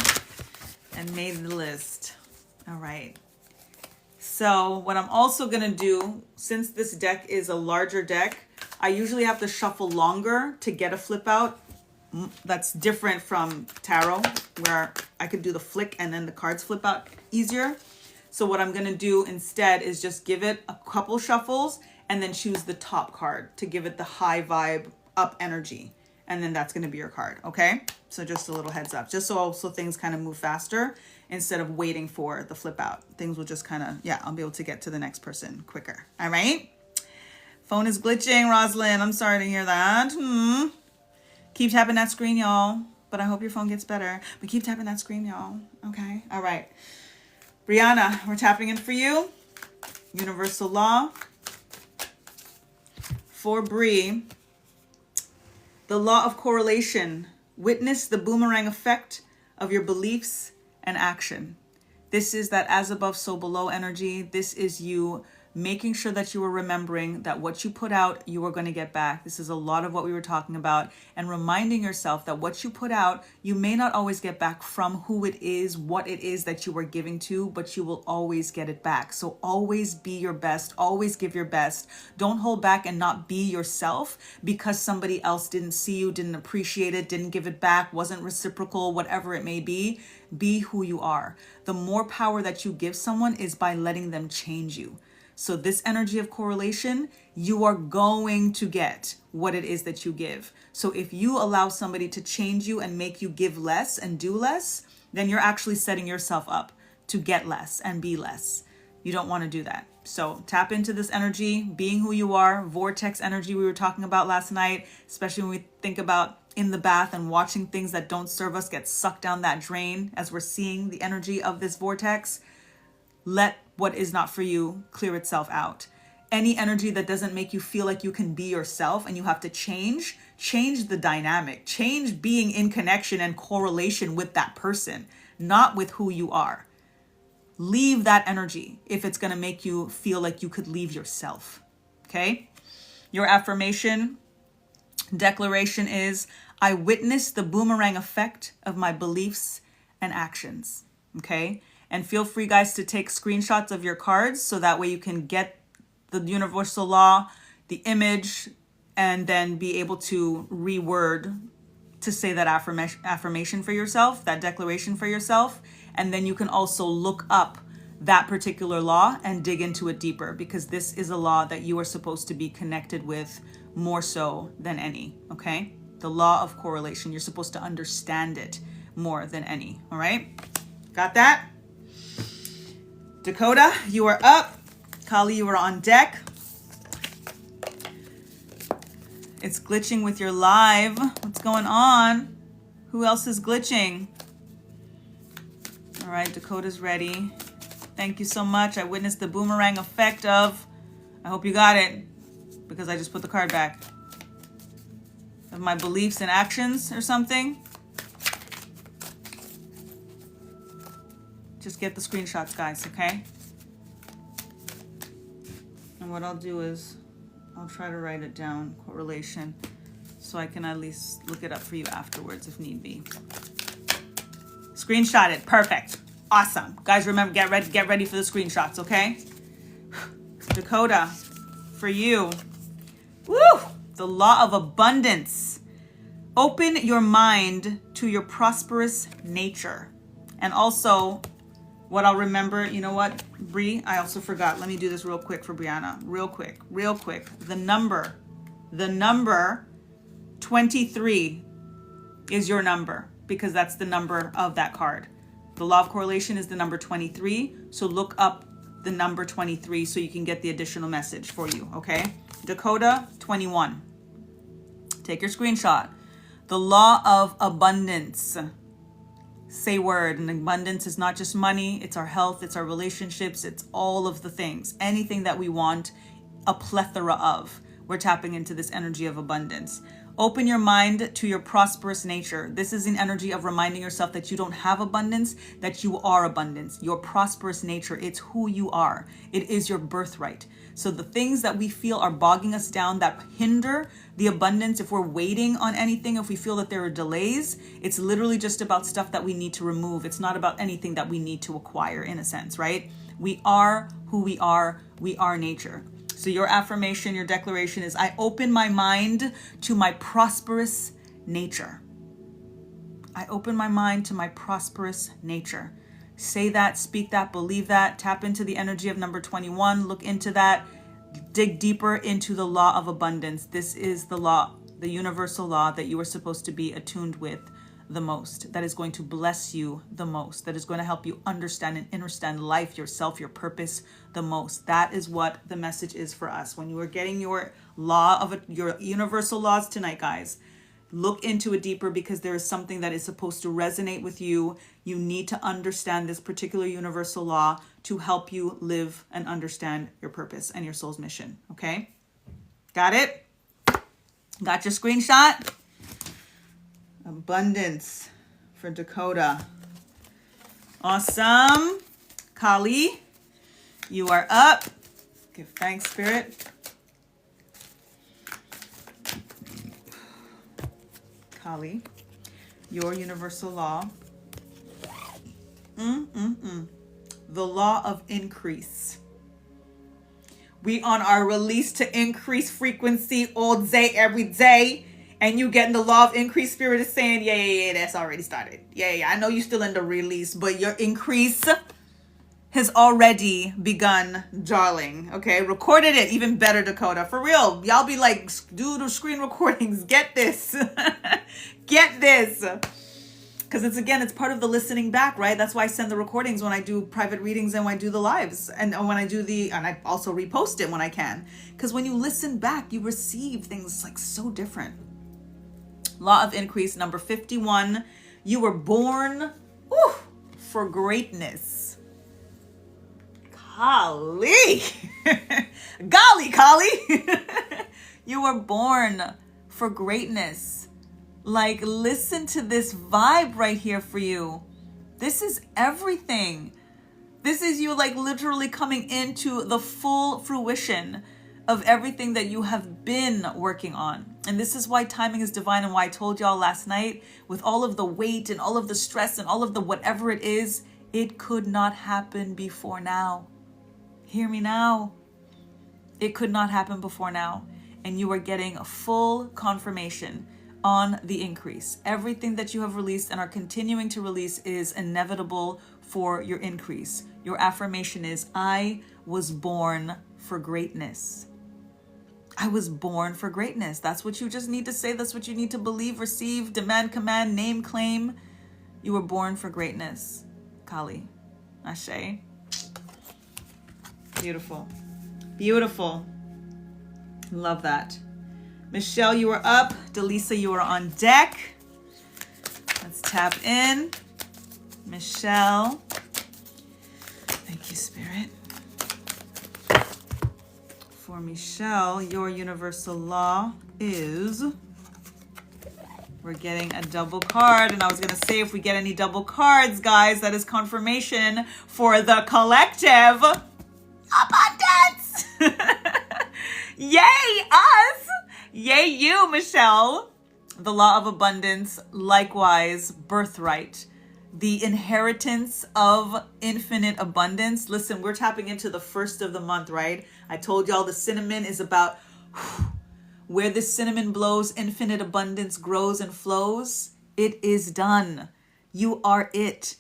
and made the list. All right. So what I'm also going to do, since this deck is a larger deck, I usually have to shuffle longer to get a flip out. That's different from tarot, where I could do the flick and then the cards flip out easier. So what I'm going to do instead is just give it a couple shuffles and then choose the top card to give it the high vibe up energy. And then that's going to be your card. Okay. So just a little heads up, just so also things kind of move faster instead of waiting for the flip out. Things will just kind of, yeah, I'll be able to get to the next person quicker. All right. Phone is glitching, Rosalind. I'm sorry to hear that. Keep tapping that screen, y'all. But I hope your phone gets better. But keep tapping that screen, y'all. Okay. All right. Brianna, we're tapping in for you. Universal law. For Bree. The law of correlation. Witness the boomerang effect of your beliefs and action. This is that as above, so below energy. This is you making sure that you are remembering that what you put out, you are going to get back. This is a lot of what we were talking about, and reminding yourself that what you put out, you may not always get back from who it is, what it is that you were giving to, but you will always get it back. So always be your best, always give your best. Don't hold back and not be yourself because somebody else didn't see you, didn't appreciate it, didn't give it back, wasn't reciprocal, whatever it may be. Be who you are. The more power that you give someone is by letting them change you. So this energy of correlation, you are going to get what it is that you give. So if you allow somebody to change you and make you give less and do less, then you're actually setting yourself up to get less and be less. You don't want to do that. So tap into this energy, being who you are, vortex energy we were talking about last night, especially when we think about in the bath and watching things that don't serve us get sucked down that drain as we're seeing the energy of this vortex. Let what is not for you clear itself out. Any energy that doesn't make you feel like you can be yourself and you have to change the dynamic, change being in connection and correlation with that person, not with who you are. Leave that energy if it's going to make you feel like you could leave yourself. Okay? Your affirmation declaration is, I witness the boomerang effect of my beliefs and actions. Okay? And feel free, guys, to take screenshots of your cards so that way you can get the universal law, the image, and then be able to reword to say that affirmation for yourself, that declaration for yourself. And then you can also look up that particular law and dig into it deeper, because this is a law that you are supposed to be connected with more so than any, okay? The law of correlation, you're supposed to understand it more than any, all right? Got that? Dakota, you are up. Kali, you are on deck. It's glitching with your live. What's going on? Who else is glitching? All right, Dakota's ready. Thank you so much. I witnessed the boomerang effect of, I hope you got it, because I just put the card back, of my beliefs and actions or something. Just get the screenshots, guys, okay? And what I'll do is I'll try to write it down, correlation, so I can at least look it up for you afterwards if need be. Screenshot it. Perfect. Awesome. Guys, remember, get ready for the screenshots, okay? Dakota, for you. Woo! The law of abundance. Open your mind to your prosperous nature. And also, what I'll remember, you know what, Bree, I also forgot. Let me do this real quick for Brianna. Real quick. The number 23 is your number because that's the number of that card. The law of correlation is the number 23. So look up the number 23 so you can get the additional message for you, okay? Dakota, 21. Take your screenshot. The law of abundance. Say word. And abundance is not just money. It's our health. It's our relationships. It's all of the things. Anything that we want, a plethora of. We're tapping into this energy of abundance. Open your mind to your prosperous nature. This is an energy of reminding yourself that you don't have abundance, that you are abundance. Your prosperous nature, it's who you are. It is your birthright. So the things that we feel are bogging us down, that hinder the abundance, if we're waiting on anything, if we feel that there are delays, it's literally just about stuff that we need to remove. It's not about anything that we need to acquire, in a sense, right? We are who we are. We are nature. So your affirmation, your declaration is, I open my mind to my prosperous nature. I open my mind to my prosperous nature. Say that, speak that, believe that, tap into the energy of number 21, look into that, dig deeper into the law of abundance. This is the law, the universal law that you are supposed to be attuned with the most, that is going to bless you the most, that is going to help you understand and understand life, yourself, your purpose the most. That is what the message is for us. When you are getting your law of your universal laws tonight, guys, look into it deeper because there is something that is supposed to resonate with you. You need to understand this particular universal law to help you live and understand your purpose and your soul's mission. Okay? Got it? Got your screenshot? Abundance for Dakota. Awesome. Kali, you are up. Give thanks, Spirit. Kali, your universal law. The law of increase. We on our release to increase frequency all day, every day. And you getting the law of increase. Spirit is saying, yeah, that's already started. Yeah, I know you're still in the release, but your increase has already begun, darling. Okay, recorded it even better, Dakota. For real, y'all be like, do the screen recordings. Get this. Get this. Because it's part of the listening back, right? That's why I send the recordings when I do private readings and when I do the lives. And when I do and I also repost it when I can. Because when you listen back, you receive things like so different. Law of increase, number 51. You were born for greatness. Golly. Golly, Kali. You were born for greatness. Like, listen to this vibe right here for you. This is everything. This is you like literally coming into the full fruition of everything that you have been working on. And this is why timing is divine, and why I told y'all last night, with all of the weight and all of the stress and all of the whatever it is, it could not happen before now. Hear me now. It could not happen before now. And you are getting a full confirmation on the increase. Everything that you have released and are continuing to release is inevitable for your increase. Your affirmation is, I was born for greatness. I was born for greatness. That's what you just need to say. That's what you need to believe, receive, demand, command, name, claim. You were born for greatness. Kali. Ashe. Beautiful. Beautiful. Love that. Michelle, you are up. Delisa, you are on deck. Let's tap in. Michelle. Thank you, Spirit. For Michelle, your universal law is, we're getting a double card. And I was going to say, if we get any double cards, guys, that is confirmation for the collective abundance. Yay, us. Yay, you, Michelle. The law of abundance, likewise, birthright. The inheritance of infinite abundance. Listen, we're tapping into the first of the month, right? I told y'all the cinnamon is about where this cinnamon blows, infinite abundance grows and flows. It is done. You are it.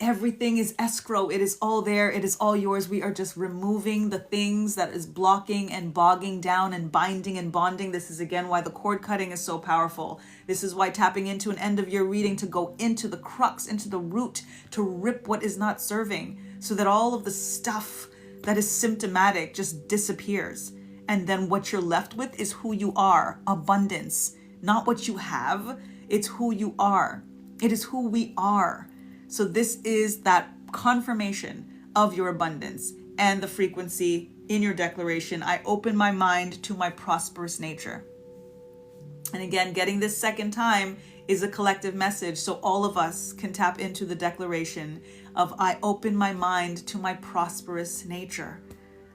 Everything is escrow. It is all there. It is all yours. We are just removing the things that is blocking and bogging down and binding and bonding. This is again why the cord cutting is so powerful. This is why tapping into an end of year reading to go into the crux, into the root, to rip what is not serving, so that all of the stuff that is symptomatic just disappears. And then what you're left with is who you are. Abundance. Not what you have. It's who you are. It is who we are. So this is that confirmation of your abundance and the frequency in your declaration. I open my mind to my prosperous nature. And again, getting this second time is a collective message, so all of us can tap into the declaration of I open my mind to my prosperous nature.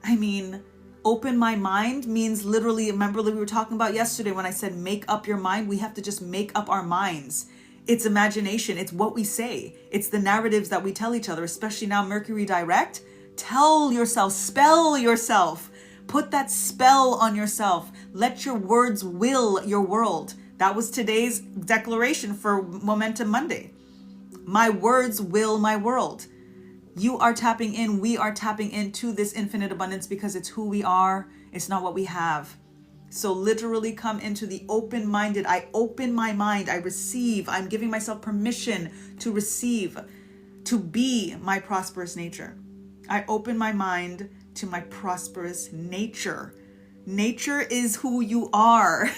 I mean, open my mind means literally, remember we were talking about yesterday when I said make up your mind. We have to just make up our minds. It's imagination. It's what we say. It's the narratives that we tell each other, especially now Mercury direct. Tell yourself, spell yourself. Put that spell on yourself. Let your words will your world. That was today's declaration for Momentum Monday. My words will my world. You are tapping in. We are tapping into this infinite abundance because it's who we are. It's not what we have. So literally come into the open-minded. I open my mind. I receive. I'm giving myself permission to receive, to be my prosperous nature. I open my mind to my prosperous nature. Nature is who you are.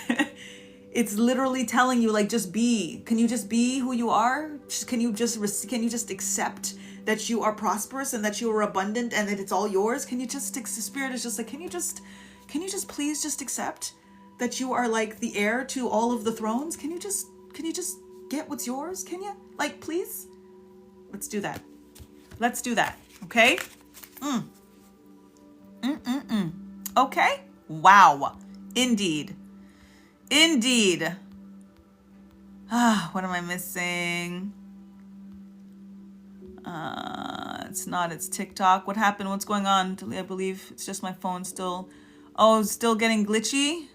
It's literally telling you, like, just be. Can you just be who you are? Can you just accept that you are prosperous and that you are abundant and that it's all yours? Can you just, Spirit is just like, can you just please just accept that you are like the heir to all of the thrones? Can you just get what's yours? Can you? Like, please? Let's do that. Let's do that. Okay? Okay? Wow. Indeed. What am I missing? It's TikTok. What happened? What's going on? I believe it's just my phone still. Oh, still getting glitchy?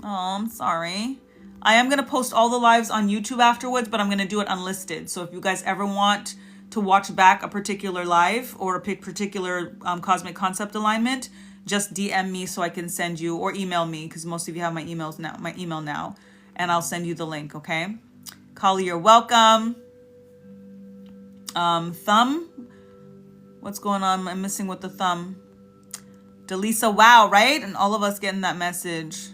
Oh, I'm sorry. I am going to post all the lives on YouTube afterwards, but I'm going to do it unlisted. So if you guys ever want to watch back a particular live or a particular cosmic concept alignment, just DM me so I can send you, or email me, because most of you have my email now, and I'll send you the link, okay? Kali, you're welcome. Thumb? What's going on? I'm missing with the thumb. Delisa, wow, right? And all of us getting that message.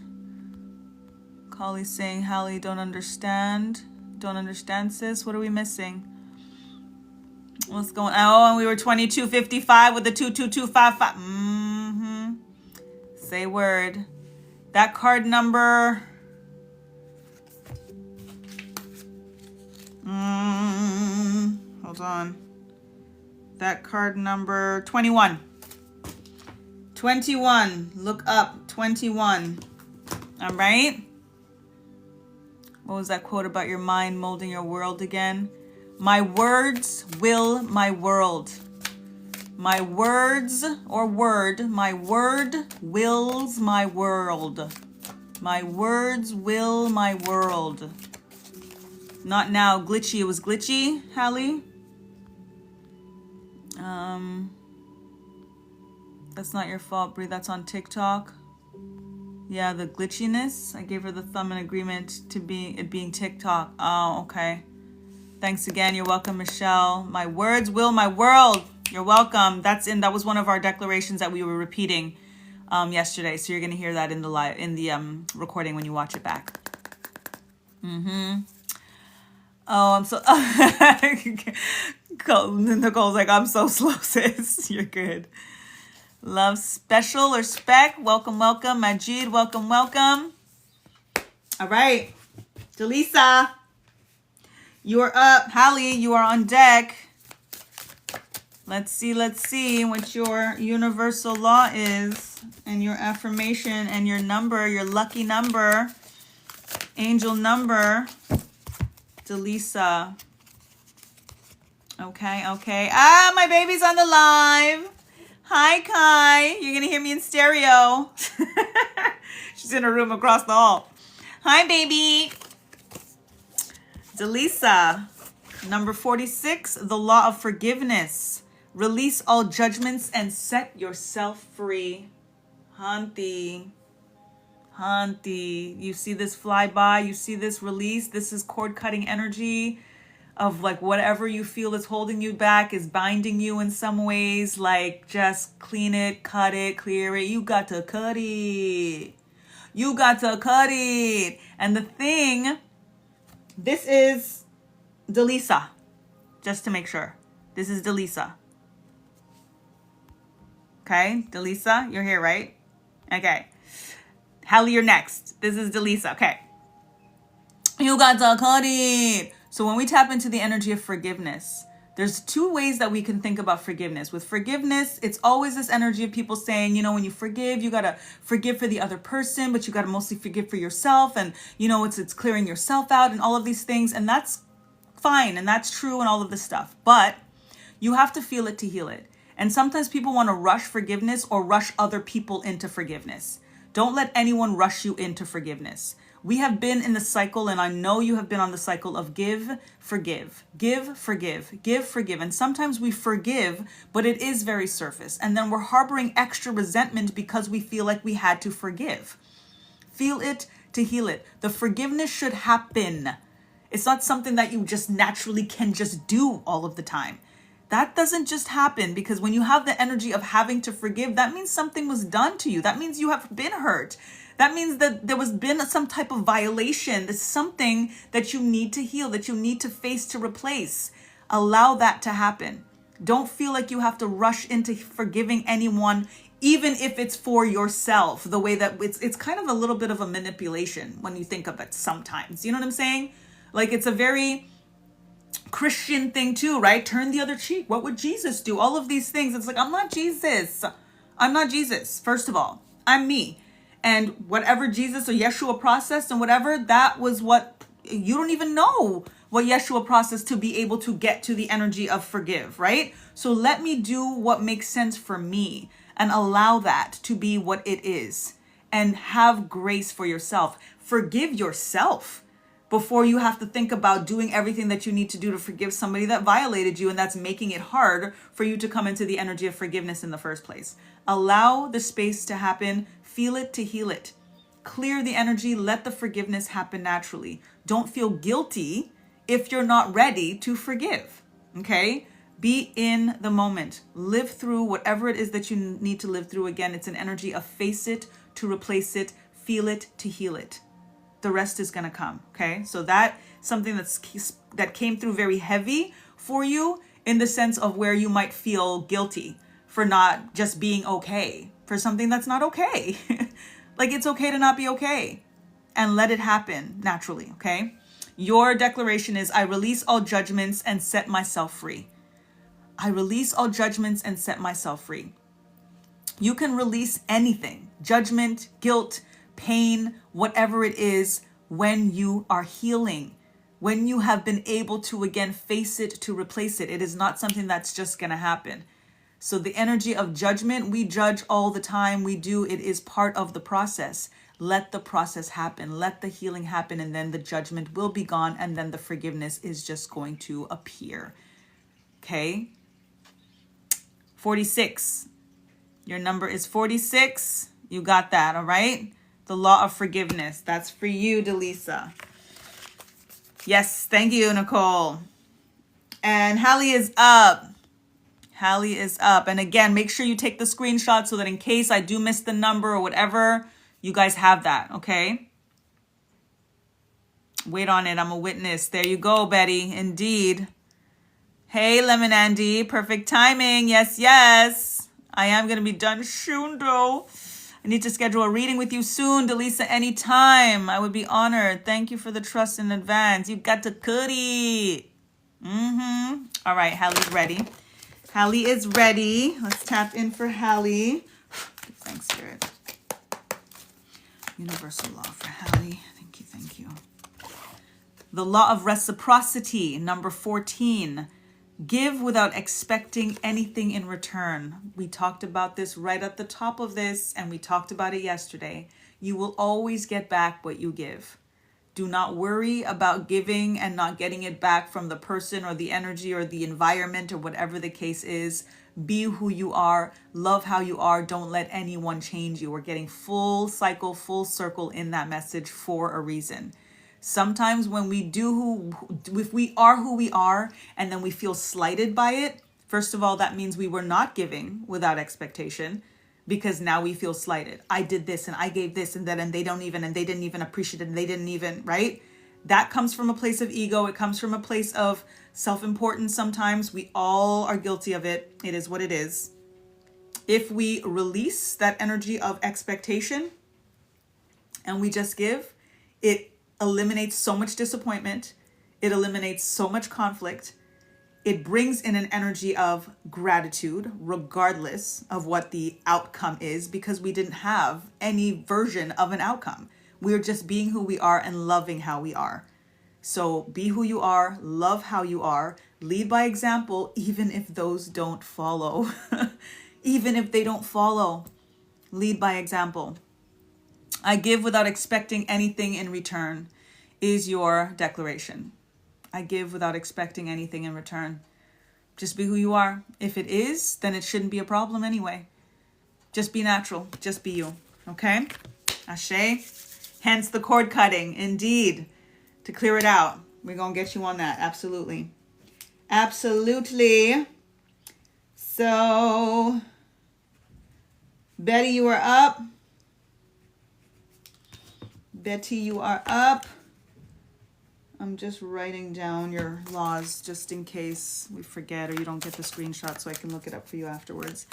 Kali's saying, Hallie, don't understand, sis. What are we missing? What's going on? Oh, and we were 2255 with the 22255. Say word. That card number. Hold on. That card number 21. 21. Look up 21. All right. What was that quote about your mind molding your world again? My words will my world. My words or word, my word wills my world. My words will my world. Not now, glitchy. It was glitchy, Hallie. That's not your fault, Brie. That's on TikTok. Yeah, the glitchiness. I gave her the thumb in agreement to it being TikTok. Oh, okay. Thanks again. You're welcome, Michelle. My words will my world. You're welcome. That was one of our declarations that we were repeating yesterday. So you're gonna hear that in the recording when you watch it back. Oh, I'm so. Nicole's like, I'm so slow, sis. You're good. Love special or spec. Welcome. Majid, welcome. All right. Delisa, you're up. Hallie, you are on deck. Let's see what your universal law is and your affirmation and your number, your lucky number, angel number. Delisa. Okay. My baby's on the live. Hi, Kai. You're going to hear me in stereo. She's in a room across the hall. Hi, baby. Delisa. Number 46, the law of forgiveness. Release all judgments and set yourself free. Hanti. You see this fly by? You see this release? This is cord cutting energy of like whatever you feel is holding you back, is binding you in some ways. Like just clean it, cut it, clear it. You got to cut it. You got to cut it. And the thing, this is Delisa. Just to make sure. This is Delisa. Okay, Delisa, you're here, right? Okay. Hallie, you're next. This is Delisa. Okay. You got to cut it. So when we tap into the energy of forgiveness, there's two ways that we can think about forgiveness. With forgiveness, it's always this energy of people saying, you know, when you forgive, you got to forgive for the other person, but you got to mostly forgive for yourself. And, you know, it's clearing yourself out and all of these things. And that's fine. And that's true and all of this stuff. But you have to feel it to heal it. And sometimes people want to rush forgiveness or rush other people into forgiveness. Don't let anyone rush you into forgiveness. We have been in the cycle, and I know you have been on the cycle of give, forgive, give, forgive, give, forgive. And sometimes we forgive, but it is very surface. And then we're harboring extra resentment because we feel like we had to forgive. Feel it to heal it. The forgiveness should happen. It's not something that you just naturally can just do all of the time. That doesn't just happen, because when you have the energy of having to forgive, that means something was done to you. That means you have been hurt. That means that there was been some type of violation. There's something that you need to heal, that you need to face, to replace. Allow that to happen. Don't feel like you have to rush into forgiving anyone, even if it's for yourself. The way that it's kind of a little bit of a manipulation when you think of it sometimes. You know what I'm saying? Like, it's a very Christian thing too, right? Turn the other cheek. What would Jesus do? All of these things. It's like, I'm not Jesus. I'm not Jesus. First of all, I'm me. And whatever Jesus or Yeshua processed and whatever, that was what, you don't even know what Yeshua processed to be able to get to the energy of forgive, right? So let me do what makes sense for me and allow that to be what it is, and have grace for yourself. Forgive yourself before you have to think about doing everything that you need to do to forgive somebody that violated you, and that's making it hard for you to come into the energy of forgiveness in the first place. Allow the space to happen, feel it to heal it. Clear the energy, let the forgiveness happen naturally. Don't feel guilty if you're not ready to forgive, okay? Be in the moment. Live through whatever it is that you need to live through. Again, it's an energy of face it to replace it, feel it to heal it. The rest is going to come. Okay. So that's something that came through very heavy for you, in the sense of where you might feel guilty for not just being okay for something that's not okay. Like, it's okay to not be okay, and let it happen naturally. Okay. Your declaration is, I release all judgments and set myself free. I release all judgments and set myself free. You can release anything, judgment, guilt, pain, whatever it is, when you are healing, when you have been able to, again, face it to replace it. It is not something that's just going to happen. So the energy of judgment, we judge all the time. We do. It is part of the process. Let the process happen. Let the healing happen. And then the judgment will be gone. And then the forgiveness is just going to appear. Okay. 46. Your number is 46. You got that. All right. The law of forgiveness. That's for you, Delisa. Yes, thank you, Nicole. And Hallie is up. Hallie is up. And again, make sure you take the screenshot so that in case I do miss the number or whatever, you guys have that, okay? Wait on it. I'm a witness. There you go, Betty. Indeed. Hey, Lemon Andy. Perfect timing. Yes, yes. I am going to be done soon, though. I need to schedule a reading with you soon, Delisa, anytime. I would be honored. Thank you for the trust in advance. You got to goodie. All right, Hallie's ready. Hallie is ready. Let's tap in for Hallie. Thanks, Spirit. Universal law for Hallie. Thank you, thank you. The law of reciprocity, number 14. Give without expecting anything in return. We talked about this right at the top of this, and we talked about it yesterday. You will always get back what you give. Do not worry about giving and not getting it back from the person or the energy or the environment or whatever the case is. Be who you are. Love how you are. Don't let anyone change you. We're getting full cycle, full circle in that message for a reason. Sometimes when if we are who we are and then we feel slighted by it, first of all, that means we were not giving without expectation, because now we feel slighted. I did this and I gave this and that, and they didn't even appreciate it, and they didn't even, right? That comes from a place of ego. It comes from a place of self-importance sometimes. We all are guilty of it. It is what it is. If we release that energy of expectation and we just give, it eliminates so much disappointment. It eliminates so much conflict. It brings in an energy of gratitude, regardless of what the outcome is, because we didn't have any version of an outcome. We're just being who we are and loving how we are. So be who you are, love how you are, lead by example, even if those don't follow. Even if they don't follow, lead by example. I give without expecting anything in return is your declaration. I give without expecting anything in return. Just be who you are. If it is, then it shouldn't be a problem anyway. Just be natural. Just be you. Okay? Ashe. Hence the cord cutting. Indeed. To clear it out. We're going to get you on that. Absolutely. Absolutely. So, Betty, you are up. Betty, you are up. I'm just writing down your laws just in case we forget or you don't get the screenshot so I can look it up for you afterwards.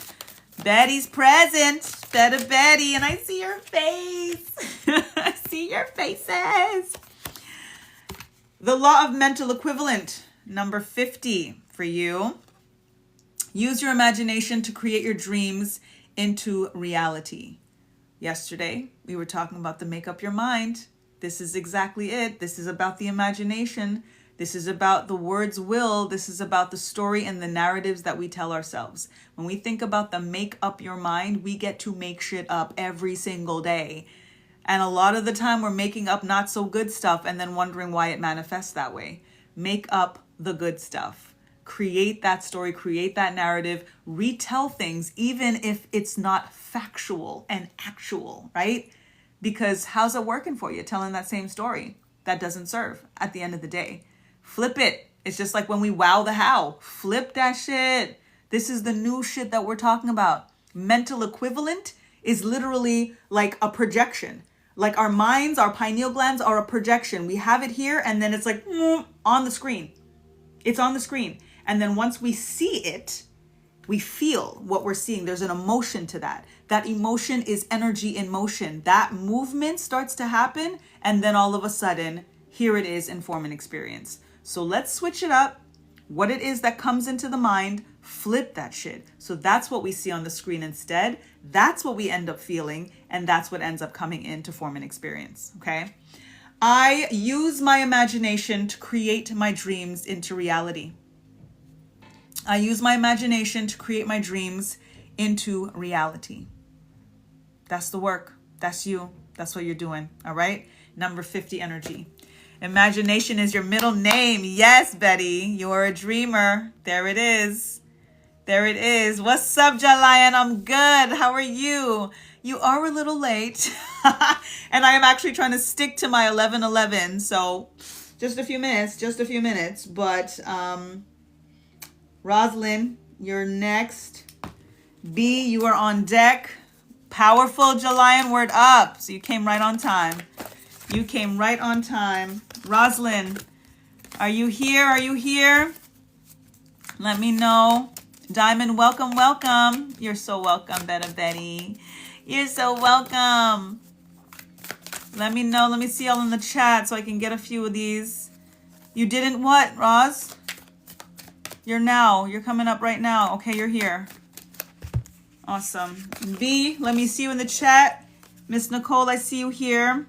Betty's present. Better Betty, and I see your face. I see your faces. The law of mental equivalent, number 50 for you. Use your imagination to create your dreams into reality. Yesterday, we were talking about the make up your mind. This is exactly it. This is about the imagination. This is about the words will. This is about the story and the narratives that we tell ourselves. When we think about the make up your mind, we get to make shit up every single day. And a lot of the time we're making up not so good stuff and then wondering why it manifests that way. Make up the good stuff. Create that story, create that narrative, retell things, even if it's not factual and actual, right? Because how's it working for you telling that same story? That doesn't serve at the end of the day. Flip it. It's just like when we wow the how. Flip that shit. This is the new shit that we're talking about. Mental equivalent is literally like a projection. Like our minds, our pineal glands are a projection. We have it here and then it's like on the screen. It's on the screen. And then once we see it, we feel what we're seeing. There's an emotion to that. That emotion is energy in motion. That movement starts to happen. And then all of a sudden, here it is in form and experience. So let's switch it up. What it is that comes into the mind, flip that shit. So that's what we see on the screen instead. That's what we end up feeling. And that's what ends up coming into form and experience. Okay. I use my imagination to create my dreams into reality. I use my imagination to create my dreams into reality. That's the work. That's you. That's what you're doing. All right. Number 50 energy. Imagination is your middle name. Yes, Betty. You're a dreamer. There it is. There it is. What's up, Jalian? I'm good. How are you? You are a little late. And I am actually trying to stick to my 11:11. So just a few minutes. But, Roslyn, you're next. B, you are on deck. Powerful, Jalian, word up. So you came right on time. You came right on time. Roslyn, are you here? Are you here? Let me know. Diamond, welcome, welcome. You're so welcome, Better Betty. You're so welcome. Let me know. Let me see y'all in the chat so I can get a few of these. You didn't what, Roz? You're coming up right now. Okay, you're here. Awesome. B, let me see you in the chat. Miss Nicole, I see you here.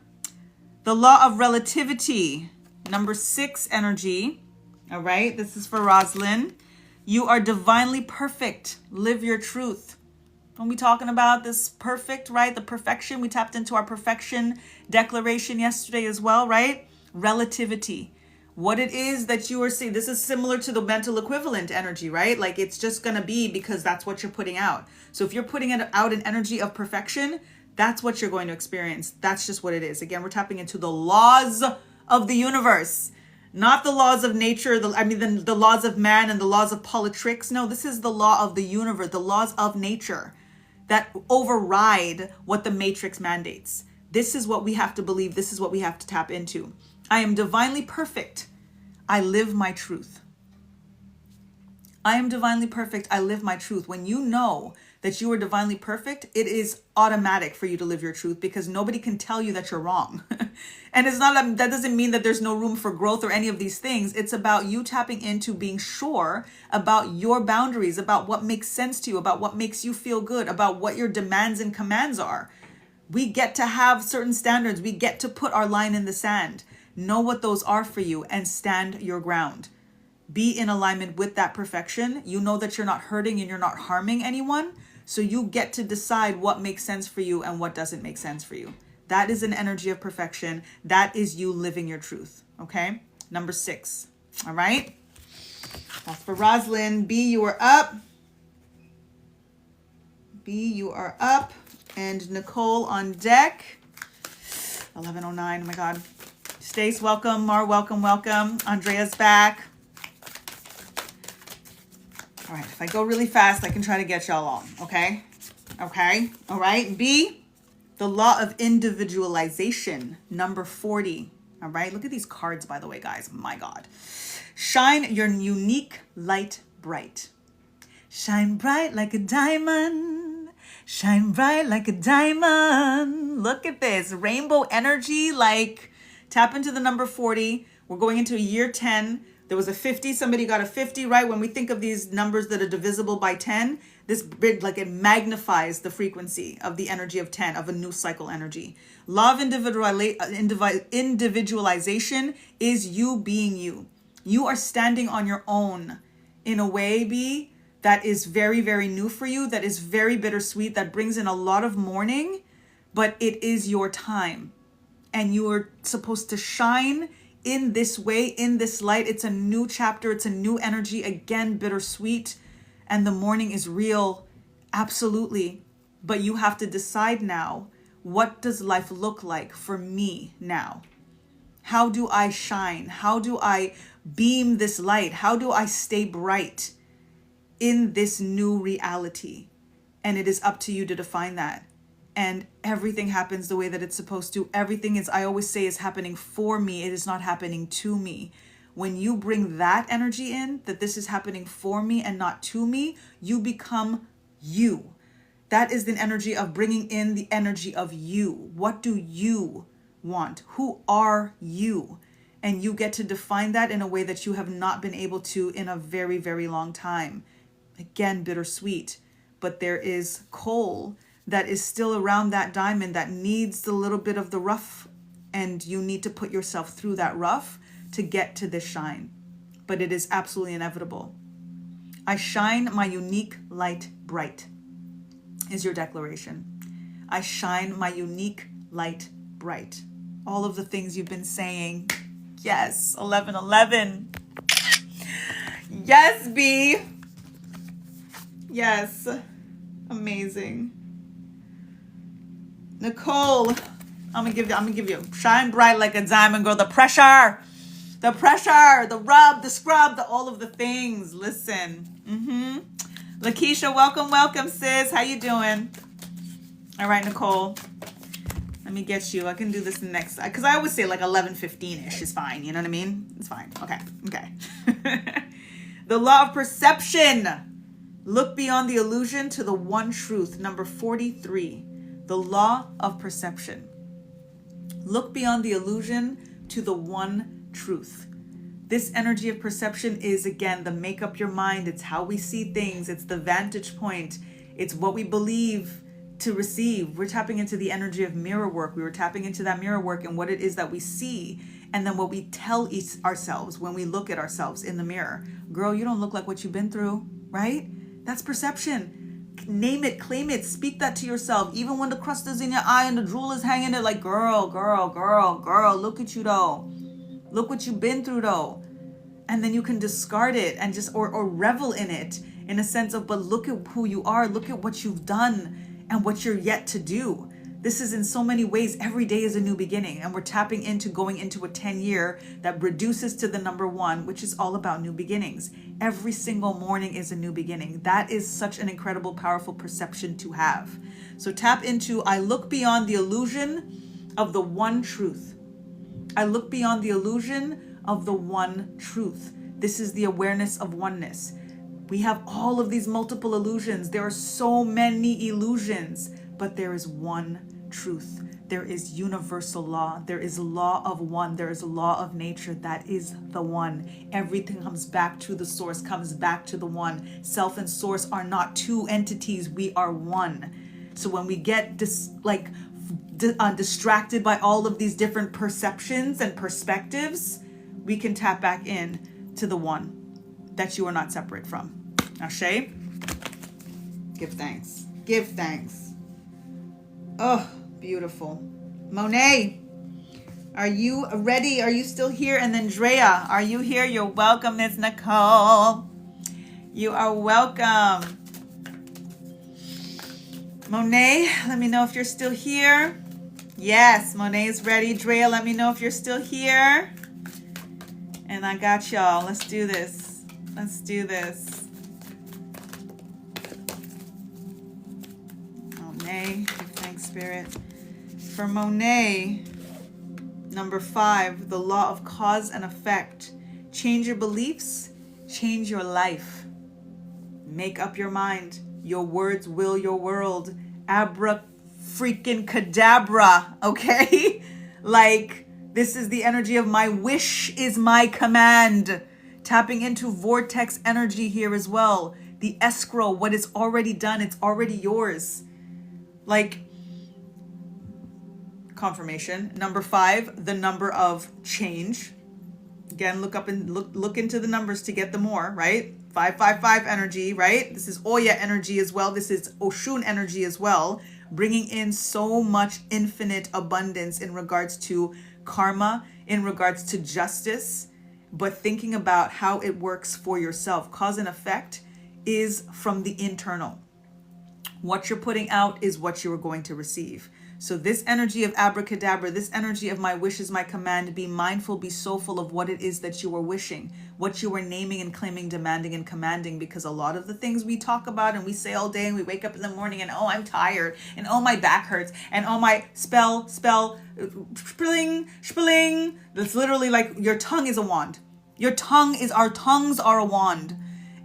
The law of relativity. Number 6 energy. All right, this is for Roslyn. You are divinely perfect. Live your truth. When we talking about this perfect, right? The perfection, we tapped into our perfection declaration yesterday as well, right? Relativity. What it is that you are seeing. This is similar to the mental equivalent energy, right? Like it's just going to be because that's what you're putting out. So if you're putting out an energy of perfection, that's what you're going to experience. That's just what it is. Again, we're tapping into the laws of the universe. Not the laws of nature, the laws of man and the laws of politics. No, this is the law of the universe, the laws of nature that override what the matrix mandates. This is what we have to believe. This is what we have to tap into. I am divinely perfect. I live my truth. I am divinely perfect. I live my truth. When you know that you are divinely perfect, it is automatic for you to live your truth because nobody can tell you that you're wrong. And it's not that doesn't mean that there's no room for growth or any of these things. It's about you tapping into being sure about your boundaries, about what makes sense to you, about what makes you feel good, about what your demands and commands are. We get to have certain standards. We get to put our line in the sand. Know what those are for you and stand your ground. Be in alignment with that perfection. You know that you're not hurting and you're not harming anyone. So you get to decide what makes sense for you and what doesn't make sense for you. That is an energy of perfection. That is you living your truth. Okay. Number 6. All right. That's for Roslyn. B, you are up. B, you are up. And Nicole on deck. 11:09. Oh my God. Stace, welcome. Mar, welcome, welcome. Andrea's back. All right, if I go really fast, I can try to get y'all on, okay? Okay, all right. B, the law of individualization, number 40. All right, look at these cards, by the way, guys. My God. Shine your unique light bright. Shine bright like a diamond. Shine bright like a diamond. Look at this. Rainbow energy, like tap into the number 40. We're going into year 10. There was a 50, somebody got a 50, right? When we think of these numbers that are divisible by 10, this like it magnifies the frequency of the energy of 10, of a new cycle energy. Law of individualization is you being you. You are standing on your own in a way, B, that is very, very new for you, that is very bittersweet, that brings in a lot of mourning, but it is your time. And you are supposed to shine in this way, in this light. It's a new chapter. It's a new energy. Again, bittersweet. And the mourning is real. Absolutely. But you have to decide now, what does life look like for me now? How do I shine? How do I beam this light? How do I stay bright in this new reality? And it is up to you to define that. And everything happens the way that it's supposed to. Everything is, I always say, is happening for me. It is not happening to me. When you bring that energy in, that this is happening for me and not to me, you become you. That is the energy of bringing in the energy of you. What do you want? Who are you? And you get to define that in a way that you have not been able to in a very, very long time. Again, bittersweet. But there is coal that is still around that diamond that needs a little bit of the rough, and you need to put yourself through that rough to get to this shine. But it is absolutely inevitable. I shine my unique light bright is your declaration. I shine my unique light bright. All of the things you've been saying. Yes, 11:11. Yes, B. Yes. Amazing. Nicole, I'm gonna give you shine bright like a diamond, girl. The pressure, the rub, the scrub, all of the things. Listen. Lakeisha, welcome, sis. How you doing? All right, Nicole. Let me get you. I can do this next, because I always say like 11:15-ish is fine. You know what I mean? It's fine. Okay. The law of perception. Look beyond the illusion to the one truth. Number 43. The law of perception. Look beyond the illusion to the one truth. This energy of perception is, again, the make up your mind. It's how we see things. It's the vantage point. It's what we believe to receive. We're tapping into the energy of mirror work. We were tapping into that mirror work and what it is that we see, and then what we tell ourselves when we look at ourselves in the mirror. Girl, you don't look like what you've been through, right? That's perception. Name it, claim it, speak that to yourself. Even when the crust is in your eye and the drool is hanging there, like, girl, look at you though. Look what you've been through though. And then you can discard it and just, or revel in it, in a sense of, but look at who you are, look at what you've done and what you're yet to do. This is in so many ways, every day is a new beginning, and we're tapping into going into a 10-year that reduces to the number 1, which is all about new beginnings. Every single morning is a new beginning. That is such an incredible, powerful perception to have. So tap into, I look beyond the illusion of the one truth. I look beyond the illusion of the one truth. This is the awareness of oneness. We have all of these multiple illusions. There are so many illusions, but there is one truth. There is universal law. There is law of one. There is a law of nature. That is the one. Everything comes back to the source, comes back to the one. Self and source are not two entities. We are one. So when we get distracted by all of these different perceptions and perspectives, we can tap back in to the one that you are not separate from. Ashe? Give thanks. Give thanks. Oh, beautiful. Monet, are you ready? Are you still here? And then Drea, are you here? You're welcome, Miss Nicole. You are welcome. Monet, let me know if you're still here. Yes, Monet is ready. Drea, let me know if you're still here. And I got y'all. Let's do this. Let's do this. Monet, give thanks, Spirit. For Monet, number 5, the law of cause and effect. Change your beliefs, change your life. Make up your mind. Your words will your world. Abra freaking cadabra, okay? Like, this is the energy of my wish is my command. Tapping into vortex energy here as well. The escrow, what is already done, it's already yours. Like, confirmation. Number 5, the number of change. Again, look up and look into the numbers to get the more, right? 555 energy, right? This is Oya energy as well. This is Oshun energy as well, bringing in so much infinite abundance in regards to karma, in regards to justice, but thinking about how it works for yourself. Cause and effect is from the internal. What you're putting out is what you are going to receive. So this energy of abracadabra, this energy of my wish is my command, be mindful, be soulful of what it is that you are wishing, what you are naming and claiming, demanding and commanding, because a lot of the things we talk about and we say all day and we wake up in the morning and, oh, I'm tired, and oh, my back hurts, and oh, my spelling, spilling. That's literally like your tongue is a wand. Our tongues are a wand.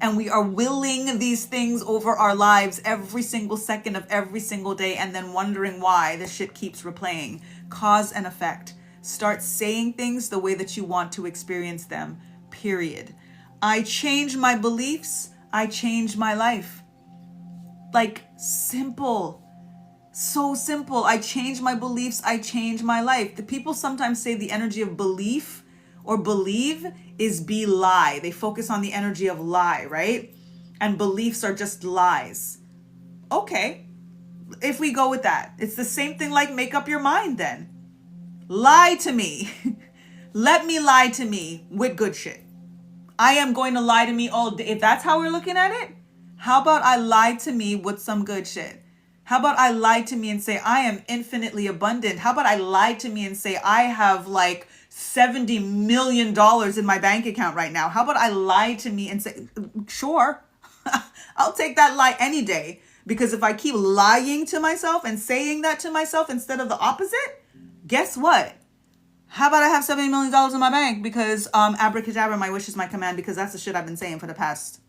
And we are willing these things over our lives every single second of every single day, and then wondering why the shit keeps replaying. Cause and effect. Start saying things the way that you want to experience them, period. I change my beliefs, I change my life. Like, simple. So simple. I change my beliefs, I change my life. The people sometimes say the energy of belief or believe is be lie. They focus on the energy of lie, right? And beliefs are just lies. Okay, if we go with that, it's the same thing like make up your mind then. Lie to me. Let me lie to me with good shit. I am going to lie to me all day. If that's how we're looking at it, how about I lie to me with some good shit? How about I lie to me and say I am infinitely abundant? How about I lie to me and say I have like $70 million in my bank account right now? How about I lie to me and say, sure, I'll take that lie any day. Because if I keep lying to myself and saying that to myself instead of the opposite, guess what? How about I have $70 million in my bank because abracadabra, my wish is my command, because that's the shit I've been saying for the past.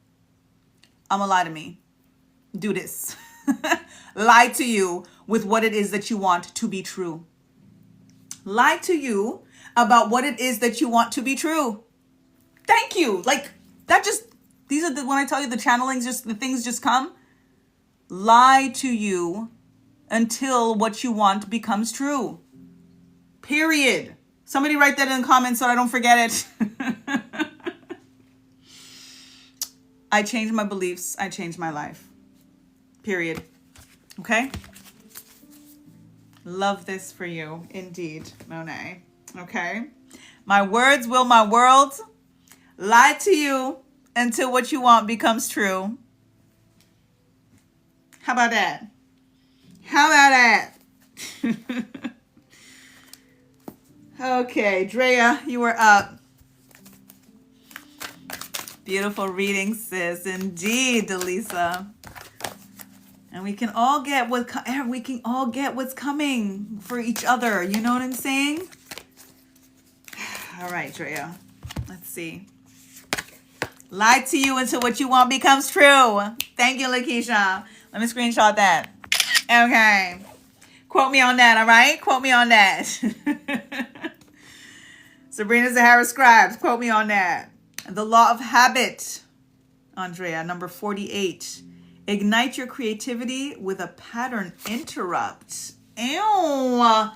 I'ma lie to me. Do this. Lie to you with what it is that you want to be true. Lie to you about what it is that you want to be true. Thank you. Like, that just, when I tell you the channelings, just the things just come. Lie to you until what you want becomes true. Period. Somebody write that in the comments so I don't forget it. I changed my beliefs. I changed my life. Period. Okay? Love this for you. Indeed, Monet. Okay? My words will my world lie to you until what you want becomes true. How about that? How about that? Okay, Drea, you are up. Beautiful reading, sis. Indeed, Delisa. And we can all get what's coming for each other. You know what I'm saying? All right, Drea. Let's see. Lie to you until what you want becomes true. Thank you, Lakeisha. Let me screenshot that. Okay. Quote me on that, all right? Quote me on that. Sabrina Zahara Scribes, quote me on that. The law of habit, Andrea, number 48. Ignite your creativity with a pattern interrupt. Ew.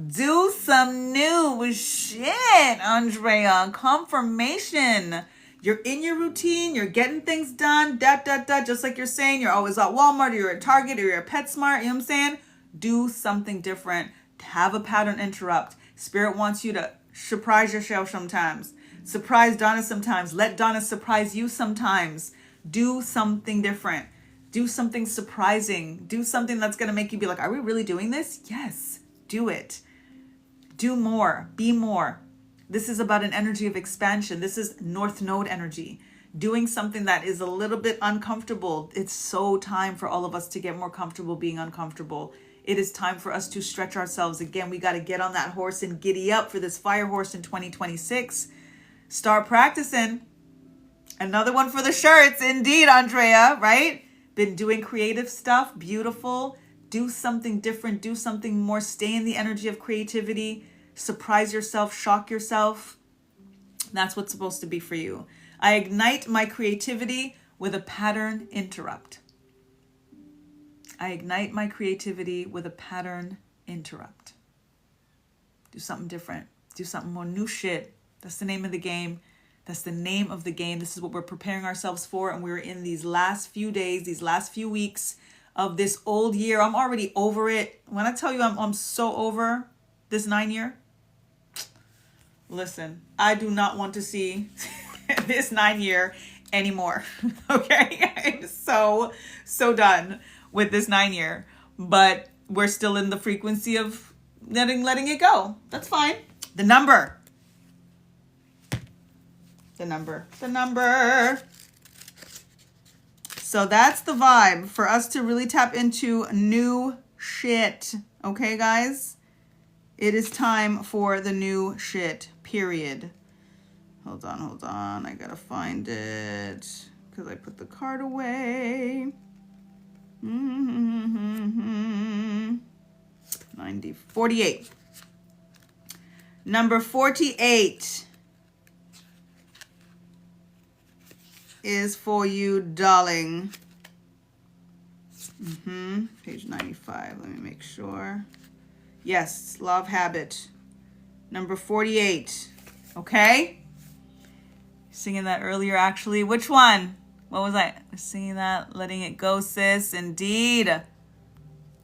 Do some new shit, Andrea. Confirmation. You're in your routine. You're getting things done. Just like you're saying, you're always at Walmart or you're at Target or you're at PetSmart. You know what I'm saying? Do something different. Have a pattern interrupt. Spirit wants you to surprise yourself sometimes. Surprise Donna sometimes. Let Donna surprise you sometimes. Do something different. Do something surprising. Do something that's going to make you be like, are we really doing this? Yes. Do it. Do more. Be more. This is about an energy of expansion. This is North Node energy. Doing something that is a little bit uncomfortable. It's so time for all of us to get more comfortable being uncomfortable. It is time for us to stretch ourselves. Again, we got to get on that horse and giddy up for this fire horse in 2026. Start practicing. Another one for the shirts. Indeed, Andrea, right? Been doing creative stuff. Beautiful. Do something different. Do something more. Stay in the energy of creativity. Surprise yourself. Shock yourself. That's what's supposed to be for you. I ignite my creativity with a pattern interrupt. I ignite my creativity with a pattern interrupt. Do something different. Do something more new shit. That's the name of the game. That's the name of the game. This is what we're preparing ourselves for. And we're in these last few days, these last few weeks of this old year. I'm already over it. When I tell you I'm so over this 9 year, listen, I do not want to see this 9 year anymore. Okay? I'm so done with this 9 year. But we're still in the frequency of letting it go. That's fine. The number. So that's the vibe for us to really tap into new shit. Okay, guys? It is time for the new shit, period. Hold on. I gotta find it because I put the card away. 48. Number 48 is for you, darling. Page 95. Let me make sure. Yes, love habit. Number 48. Okay? Singing that earlier, actually. Which one? What was I singing that? Letting it go, sis. Indeed.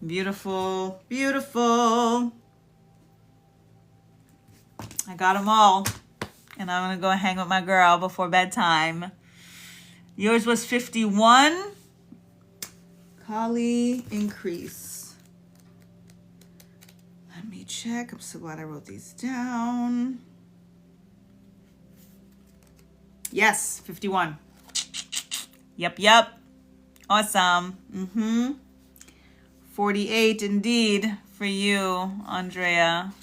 Beautiful. Beautiful. I got them all. And I'm going to go hang with my girl before bedtime. Yours was 51. Kali increase. Let me check. I'm so glad I wrote these down. Yes, 51. Yep. Awesome. 48 indeed for you, Andrea.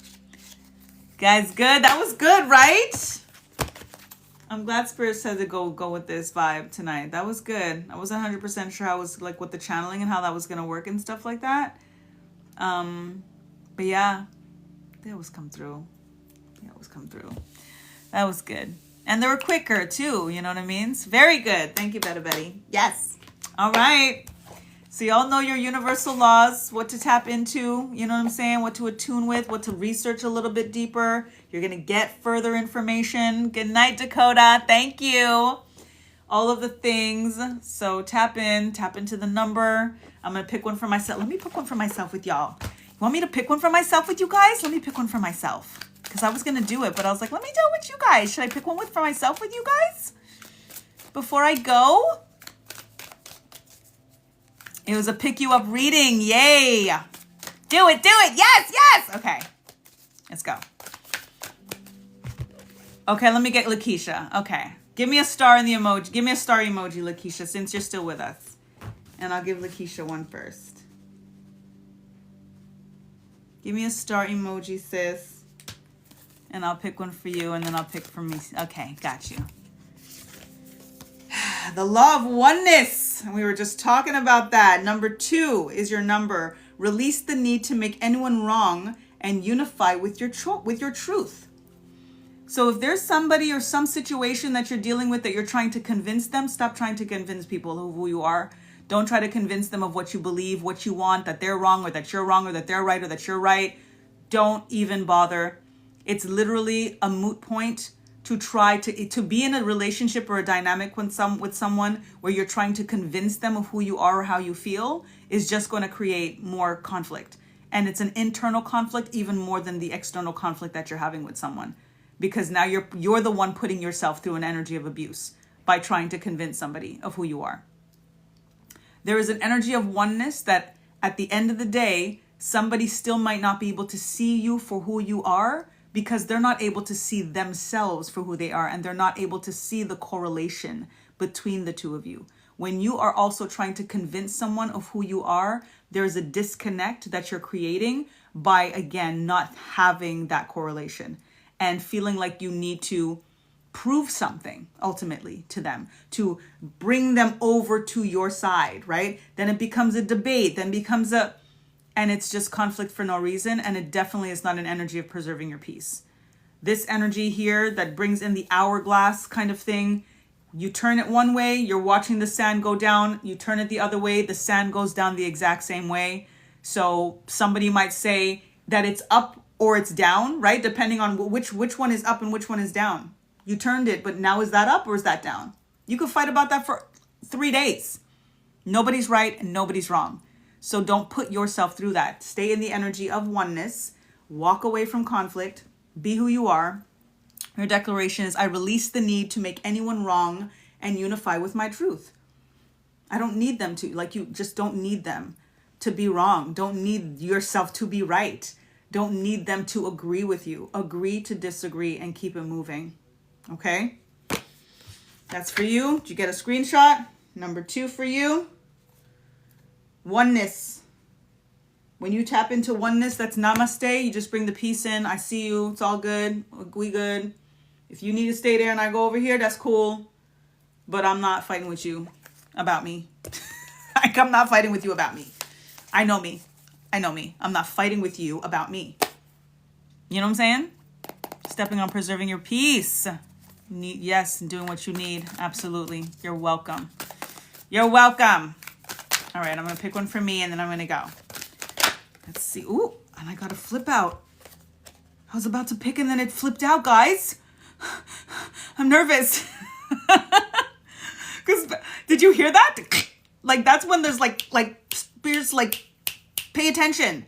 Guys, good. That was good, right? I'm glad Spirit said to go with this vibe tonight. That was good. I wasn't 100% sure how it was like with the channeling and how that was going to work and stuff like that. But yeah, they always come through. That was good. And they were quicker too, you know what I mean? It's very good. Thank you, Betty. Yes. All right. So y'all know your universal laws, what to tap into, you know what I'm saying? What to attune with, what to research a little bit deeper. You're going to get further information. Good night, Dakota. Thank you. All of the things. So tap into the number. I'm going to pick one for myself. Let me pick one for myself with y'all. You want me to pick one for myself with you guys? Let me pick one for myself. Because I was going to do it, but I was like, let me do it with you guys. Should I pick one for myself with you guys? Before I go? It was a pick you up reading. Yay. Do it. Yes. Okay. Let's go. Okay, let me get Lakeisha. Okay. Give me a star in the emoji. Give me a star emoji, Lakeisha, since you're still with us. And I'll give Lakeisha one first. Give me a star emoji, sis. And I'll pick one for you, and then I'll pick for me. Okay, got you. The law of oneness. We were just talking about that. Number 2 is your number. Release the need to make anyone wrong and unify with your truth. So if there's somebody or some situation that you're dealing with that you're trying to convince them, stop trying to convince people of who you are. Don't try to convince them of what you believe, what you want, that they're wrong or that you're wrong or that they're right or that you're right. Don't even bother. It's literally a moot point to try to be in a relationship or a dynamic with someone where you're trying to convince them of who you are or how you feel is just going to create more conflict. And it's an internal conflict even more than the external conflict that you're having with someone. Because now you're the one putting yourself through an energy of abuse by trying to convince somebody of who you are. There is an energy of oneness that at the end of the day, somebody still might not be able to see you for who you are because they're not able to see themselves for who they are, and they're not able to see the correlation between the two of you. When you are also trying to convince someone of who you are, there's a disconnect that you're creating by, again, not having that correlation and feeling like you need to prove something ultimately to them, to bring them over to your side, right? Then it becomes a debate, and it's just conflict for no reason. And it definitely is not an energy of preserving your peace. This energy here that brings in the hourglass kind of thing, you turn it one way, you're watching the sand go down, you turn it the other way, the sand goes down the exact same way. So somebody might say that it's up or it's down, right? Depending on which one is up and which one is down. You turned it, but now is that up or is that down? You could fight about that for 3 days. Nobody's right and nobody's wrong. So don't put yourself through that. Stay in the energy of oneness. Walk away from conflict. Be who you are. Your declaration is, I release the need to make anyone wrong and unify with my truth. I don't need them to. You just don't need them to be wrong. Don't need yourself to be right. Don't need them to agree with you. Agree to disagree and keep it moving. Okay? That's for you. Did you get a screenshot? Number 2 for you. Oneness. When you tap into oneness, that's namaste. You just bring the peace in. I see you. It's all good. We good. If you need to stay there and I go over here, that's cool. But I'm not fighting with you about me. I'm not fighting with you about me. I know me. I'm not fighting with you about me. You know what I'm saying? Stepping on preserving your peace. Yes, doing what you need. Absolutely. You're welcome. All right, I'm going to pick one for me and then I'm going to go. Let's see. Ooh, and I got a flip out. I was about to pick and then it flipped out, guys. I'm nervous. Because did you hear that? That's when there's spirits pay attention.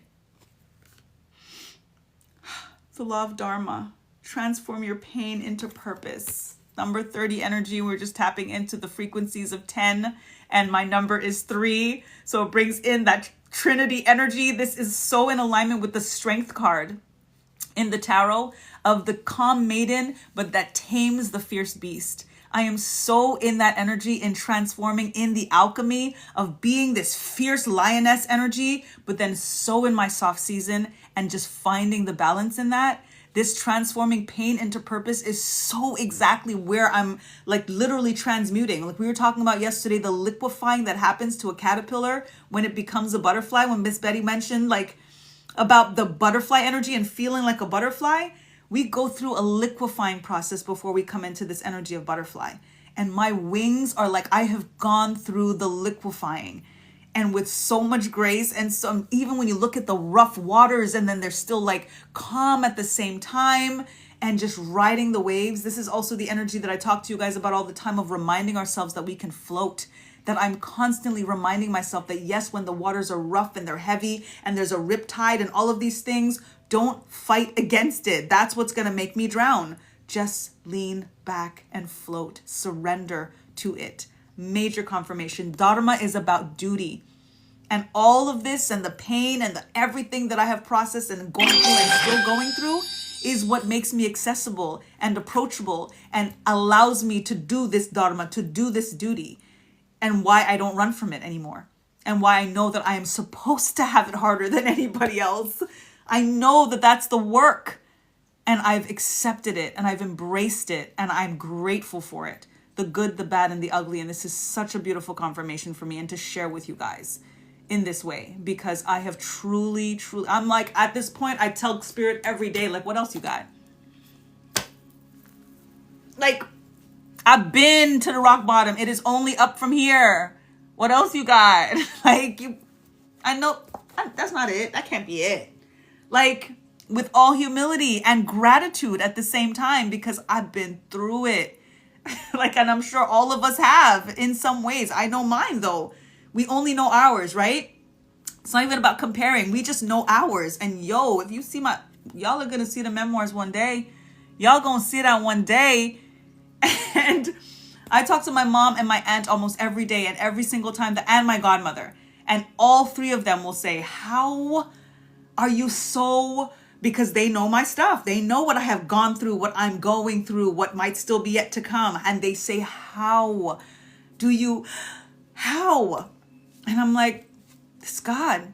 The law of Dharma. Transform your pain into purpose. Number 30 energy. We're just tapping into the frequencies of 10. And my number is 3. So it brings in that Trinity energy. This is so in alignment with the Strength card in the tarot of the calm maiden, but that tames the fierce beast. I am so in that energy in transforming in the alchemy of being this fierce lioness energy, but then so in my soft season and just finding the balance in that. This transforming pain into purpose is so exactly where I'm literally transmuting. We were talking about yesterday, the liquefying that happens to a caterpillar when it becomes a butterfly, when Miss Betty mentioned about the butterfly energy and feeling like a butterfly. We go through a liquefying process before we come into this energy of butterfly. And my wings are I have gone through the liquefying. and with so much grace. And so even when you look at the rough waters and then they're still like calm at the same time and just riding the waves. This is also the energy that I talk to you guys about all the time, of reminding ourselves that we can float, that I'm constantly reminding myself that yes, when the waters are rough and they're heavy and there's a riptide and all of these things, don't fight against it. That's what's going to make me drown. Just lean back and float. Surrender to it. Major confirmation. Dharma is about duty. And all of this and the pain and the everything that I have processed and going through and still going through is what makes me accessible and approachable and allows me to do this dharma, to do this duty, and why I don't run from it anymore. And why I know that I am supposed to have it harder than anybody else. I know that that's the work. And I've accepted it and I've embraced it and I'm grateful for it. The good, the bad, and the ugly. And this is such a beautiful confirmation for me and to share with you guys in this way, because I have truly, I'm like, at this point, I tell Spirit every day, like, what else you got? Like, I've been to the rock bottom. It is only up from here. What else you got? Like, I know that's not it. That can't be it. Like, with all humility and gratitude at the same time, because I've been through it. Like, and I'm sure all of us have in some ways. I know mine though. We only know ours, right? It's not even about comparing. We just know ours. And yo, if you see y'all are going to see the memoirs one day. Y'all going to see that one day. And I talk to my mom and my aunt almost every day, and every single time, and my godmother. And all three of them will say, how are you so, because they know my stuff. They know what I have gone through, what I'm going through, what might still be yet to come. And they say, how? And I'm like, it's God.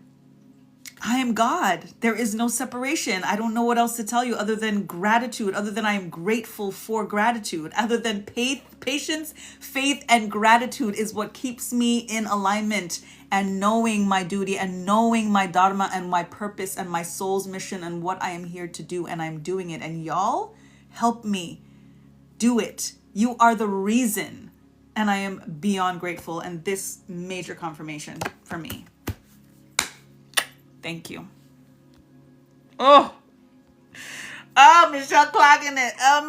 I am God. There is no separation. I don't know what else to tell you other than gratitude, other than I am grateful for gratitude, other than patience, faith, and gratitude is what keeps me in alignment and knowing my duty and knowing my dharma and my purpose and my soul's mission and what I am here to do. And I'm doing it. And y'all help me do it. You are the reason. And I am beyond grateful. And this major confirmation for me. Thank you. Oh, Michelle clocking it. Oh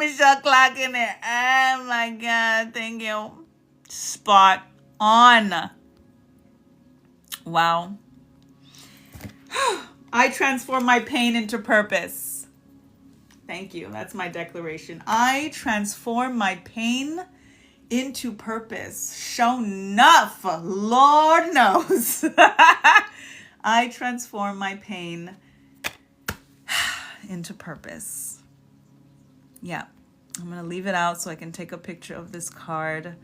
my God. Thank you. Spot on. Wow. I transform my pain into purpose. Thank you. That's my declaration. I transform my pain into purpose. Show enough. Lord knows. I transform my pain into purpose. Yeah. I'm going to leave it out so I can take a picture of this card.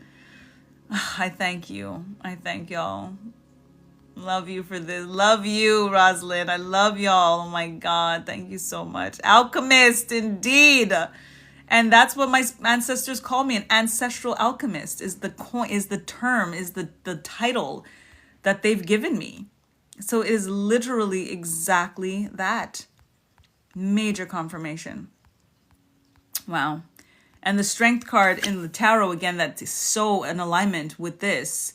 I thank you. I thank y'all. Love you for this. Love you, Rosalind. I love y'all. Oh my God. Thank you so much. Alchemist, indeed. And that's what my ancestors call me. An ancestral alchemist is the title that they've given me. So it is literally exactly that. Major confirmation. Wow. And the strength card in the tarot, again, that's so in alignment with this,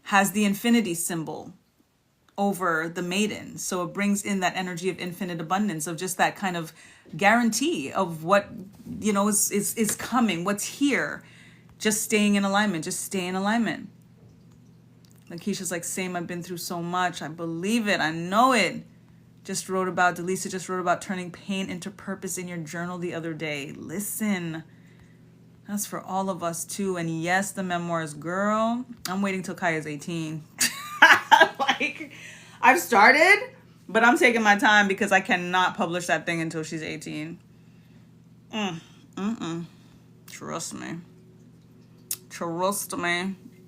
has the infinity symbol over the maiden. So it brings in that energy of infinite abundance, of just that kind of guarantee of what, is coming, what's here. Just staying in alignment, just stay in alignment. Lakeisha's like, same, I've been through so much. I believe it. I know it. Delisa just wrote about turning pain into purpose in your journal the other day. Listen, that's for all of us too. And yes, the memoirs, girl, I'm waiting till Kaya's 18. Like, I've started, but I'm taking my time because I cannot publish that thing until she's 18. Trust me.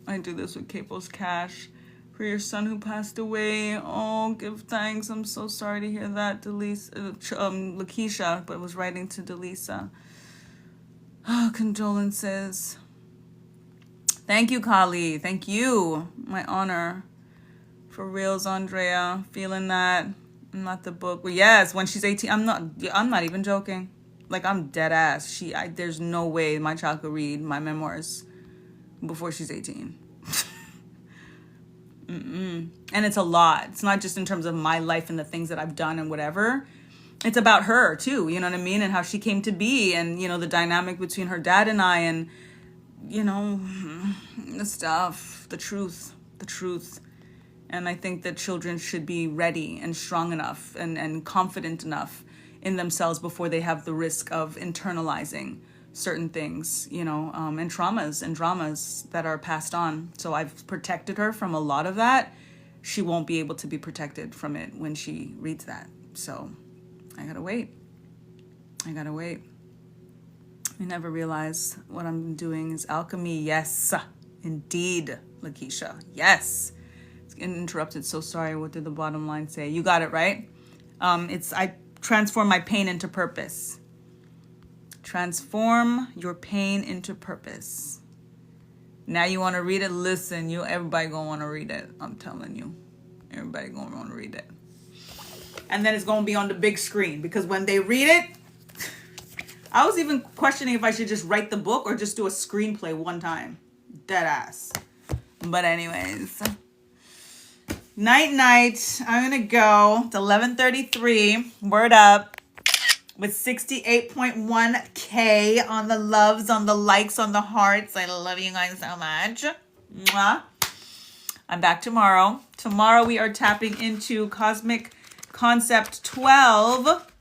I do this with Capo's Cash. For your son who passed away. Oh, give thanks. I'm so sorry to hear that, Lakeisha, but was writing to Delisa. Oh, condolences. Thank you, Kali. Thank you. My honor. For reals, Andrea. Feeling that. Not the book. Well, yes, when she's 18. I'm not even joking. Like, I'm dead ass. There's no way my child could read my memoirs before she's 18. And it's a lot. It's not just in terms of my life and the things that I've done and whatever. It's about her too, you know what I mean? And how she came to be, and, you know, the dynamic between her dad and I, and, you know, the stuff, the truth. And I think that children should be ready and strong enough and confident enough in themselves before they have the risk of internalizing certain things, you know, and traumas and dramas that are passed on. So I've protected her from a lot of that. She won't be able to be protected from it when she reads that. So I gotta wait. You never realize what I'm doing is alchemy. Yes, indeed, Lakeisha. Yes. It's getting interrupted. So sorry. What did the bottom line say? You got it right. I transform my pain into purpose. Transform your pain into purpose. Now you want to read it? Listen, everybody gonna want to read it. I'm telling you. Everybody gonna want to read it. And then it's gonna be on the big screen, because when they read it, I was even questioning if I should just write the book or just do a screenplay one time. Dead ass. But anyways. Night. I'm gonna go. It's 11:33. Word up. With 68.1K on the loves, on the likes, on the hearts. I love you guys so much. Mwah. I'm back tomorrow. Tomorrow we are tapping into Cosmic Concept 12.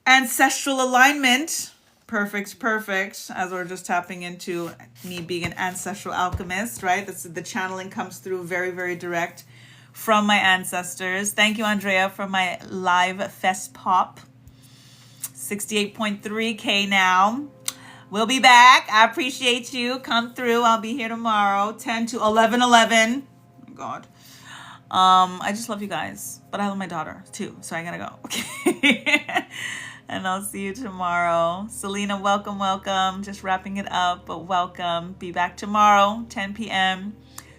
Ancestral alignment. Perfect. As we're just tapping into me being an ancestral alchemist, right? The channeling comes through very, very direct from my ancestors. Thank you, Andrea, for my live fest pop. 68.3K now. We'll be back. I appreciate you. Come through. I'll be here tomorrow, 10 to 11:11. Oh my God. I just love you guys, but I love my daughter too, so I gotta go. Okay. And I'll see you tomorrow. Selena, welcome. Just wrapping it up, but welcome. Be back tomorrow, 10 p.m.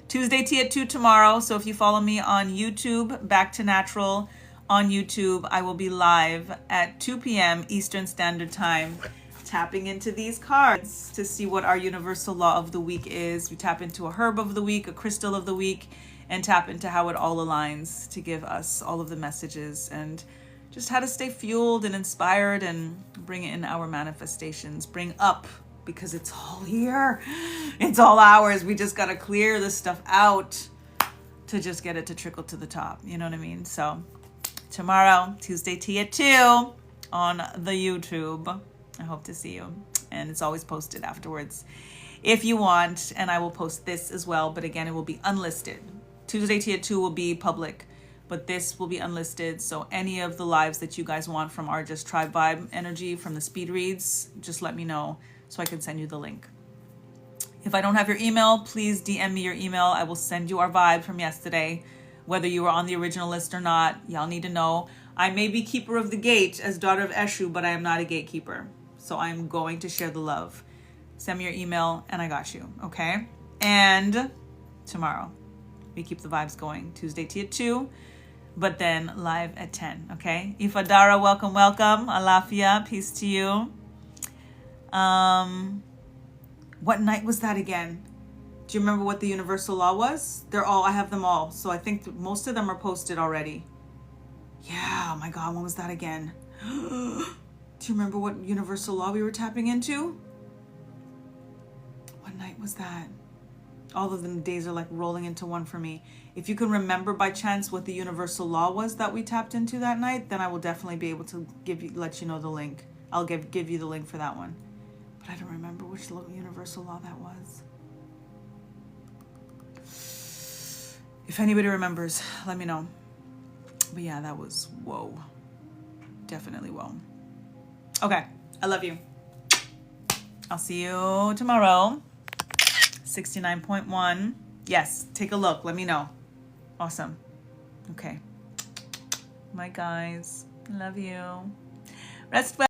Tuesday tea at 2 tomorrow. So if you follow me on YouTube, Back to Natural on YouTube, I will be live at 2 p.m. Eastern Standard Time, tapping into these cards to see what our universal law of the week is. We tap into a herb of the week, a crystal of the week, and tap into how it all aligns to give us all of the messages and just how to stay fueled and inspired and bring it in our manifestations. Bring up, because it's all here. It's all ours. We just got to clear this stuff out to just get it to trickle to the top. You know what I mean? So tomorrow, Tuesday tea at 2 on the YouTube. I hope to see you. And it's always posted afterwards if you want. And I will post this as well. But again, it will be unlisted. Tuesday tea at 2 will be public, but this will be unlisted. So any of the lives that you guys want from our just tribe vibe energy, from the speed reads, just let me know so I can send you the link. If I don't have your email, please DM me your email. I will send you our vibe from yesterday, whether you were on the original list or not. Y'all need to know. I may be keeper of the gate as daughter of Eshu, but I am not a gatekeeper. So I'm going to share the love. Send me your email and I got you, okay? And tomorrow, we keep the vibes going. Tuesday tea at 2. But then live at 10, okay? Ifadara, welcome. Alafia, peace to you. What night was that again? Do you remember what the universal law was? I have them all. So I think most of them are posted already. Yeah, oh my God, when was that again? Do you remember what universal law we were tapping into? What night was that? All of the days are like rolling into one for me. If you can remember by chance what the universal law was that we tapped into that night, then I will definitely be able to let you know the link. I'll give you the link for that one. But I don't remember which universal law that was. If anybody remembers, let me know. But yeah, that was whoa. Definitely whoa. Okay, I love you. I'll see you tomorrow. 69.1. Yes, take a look. Let me know. Awesome. Okay. My guys, love you. Rest well.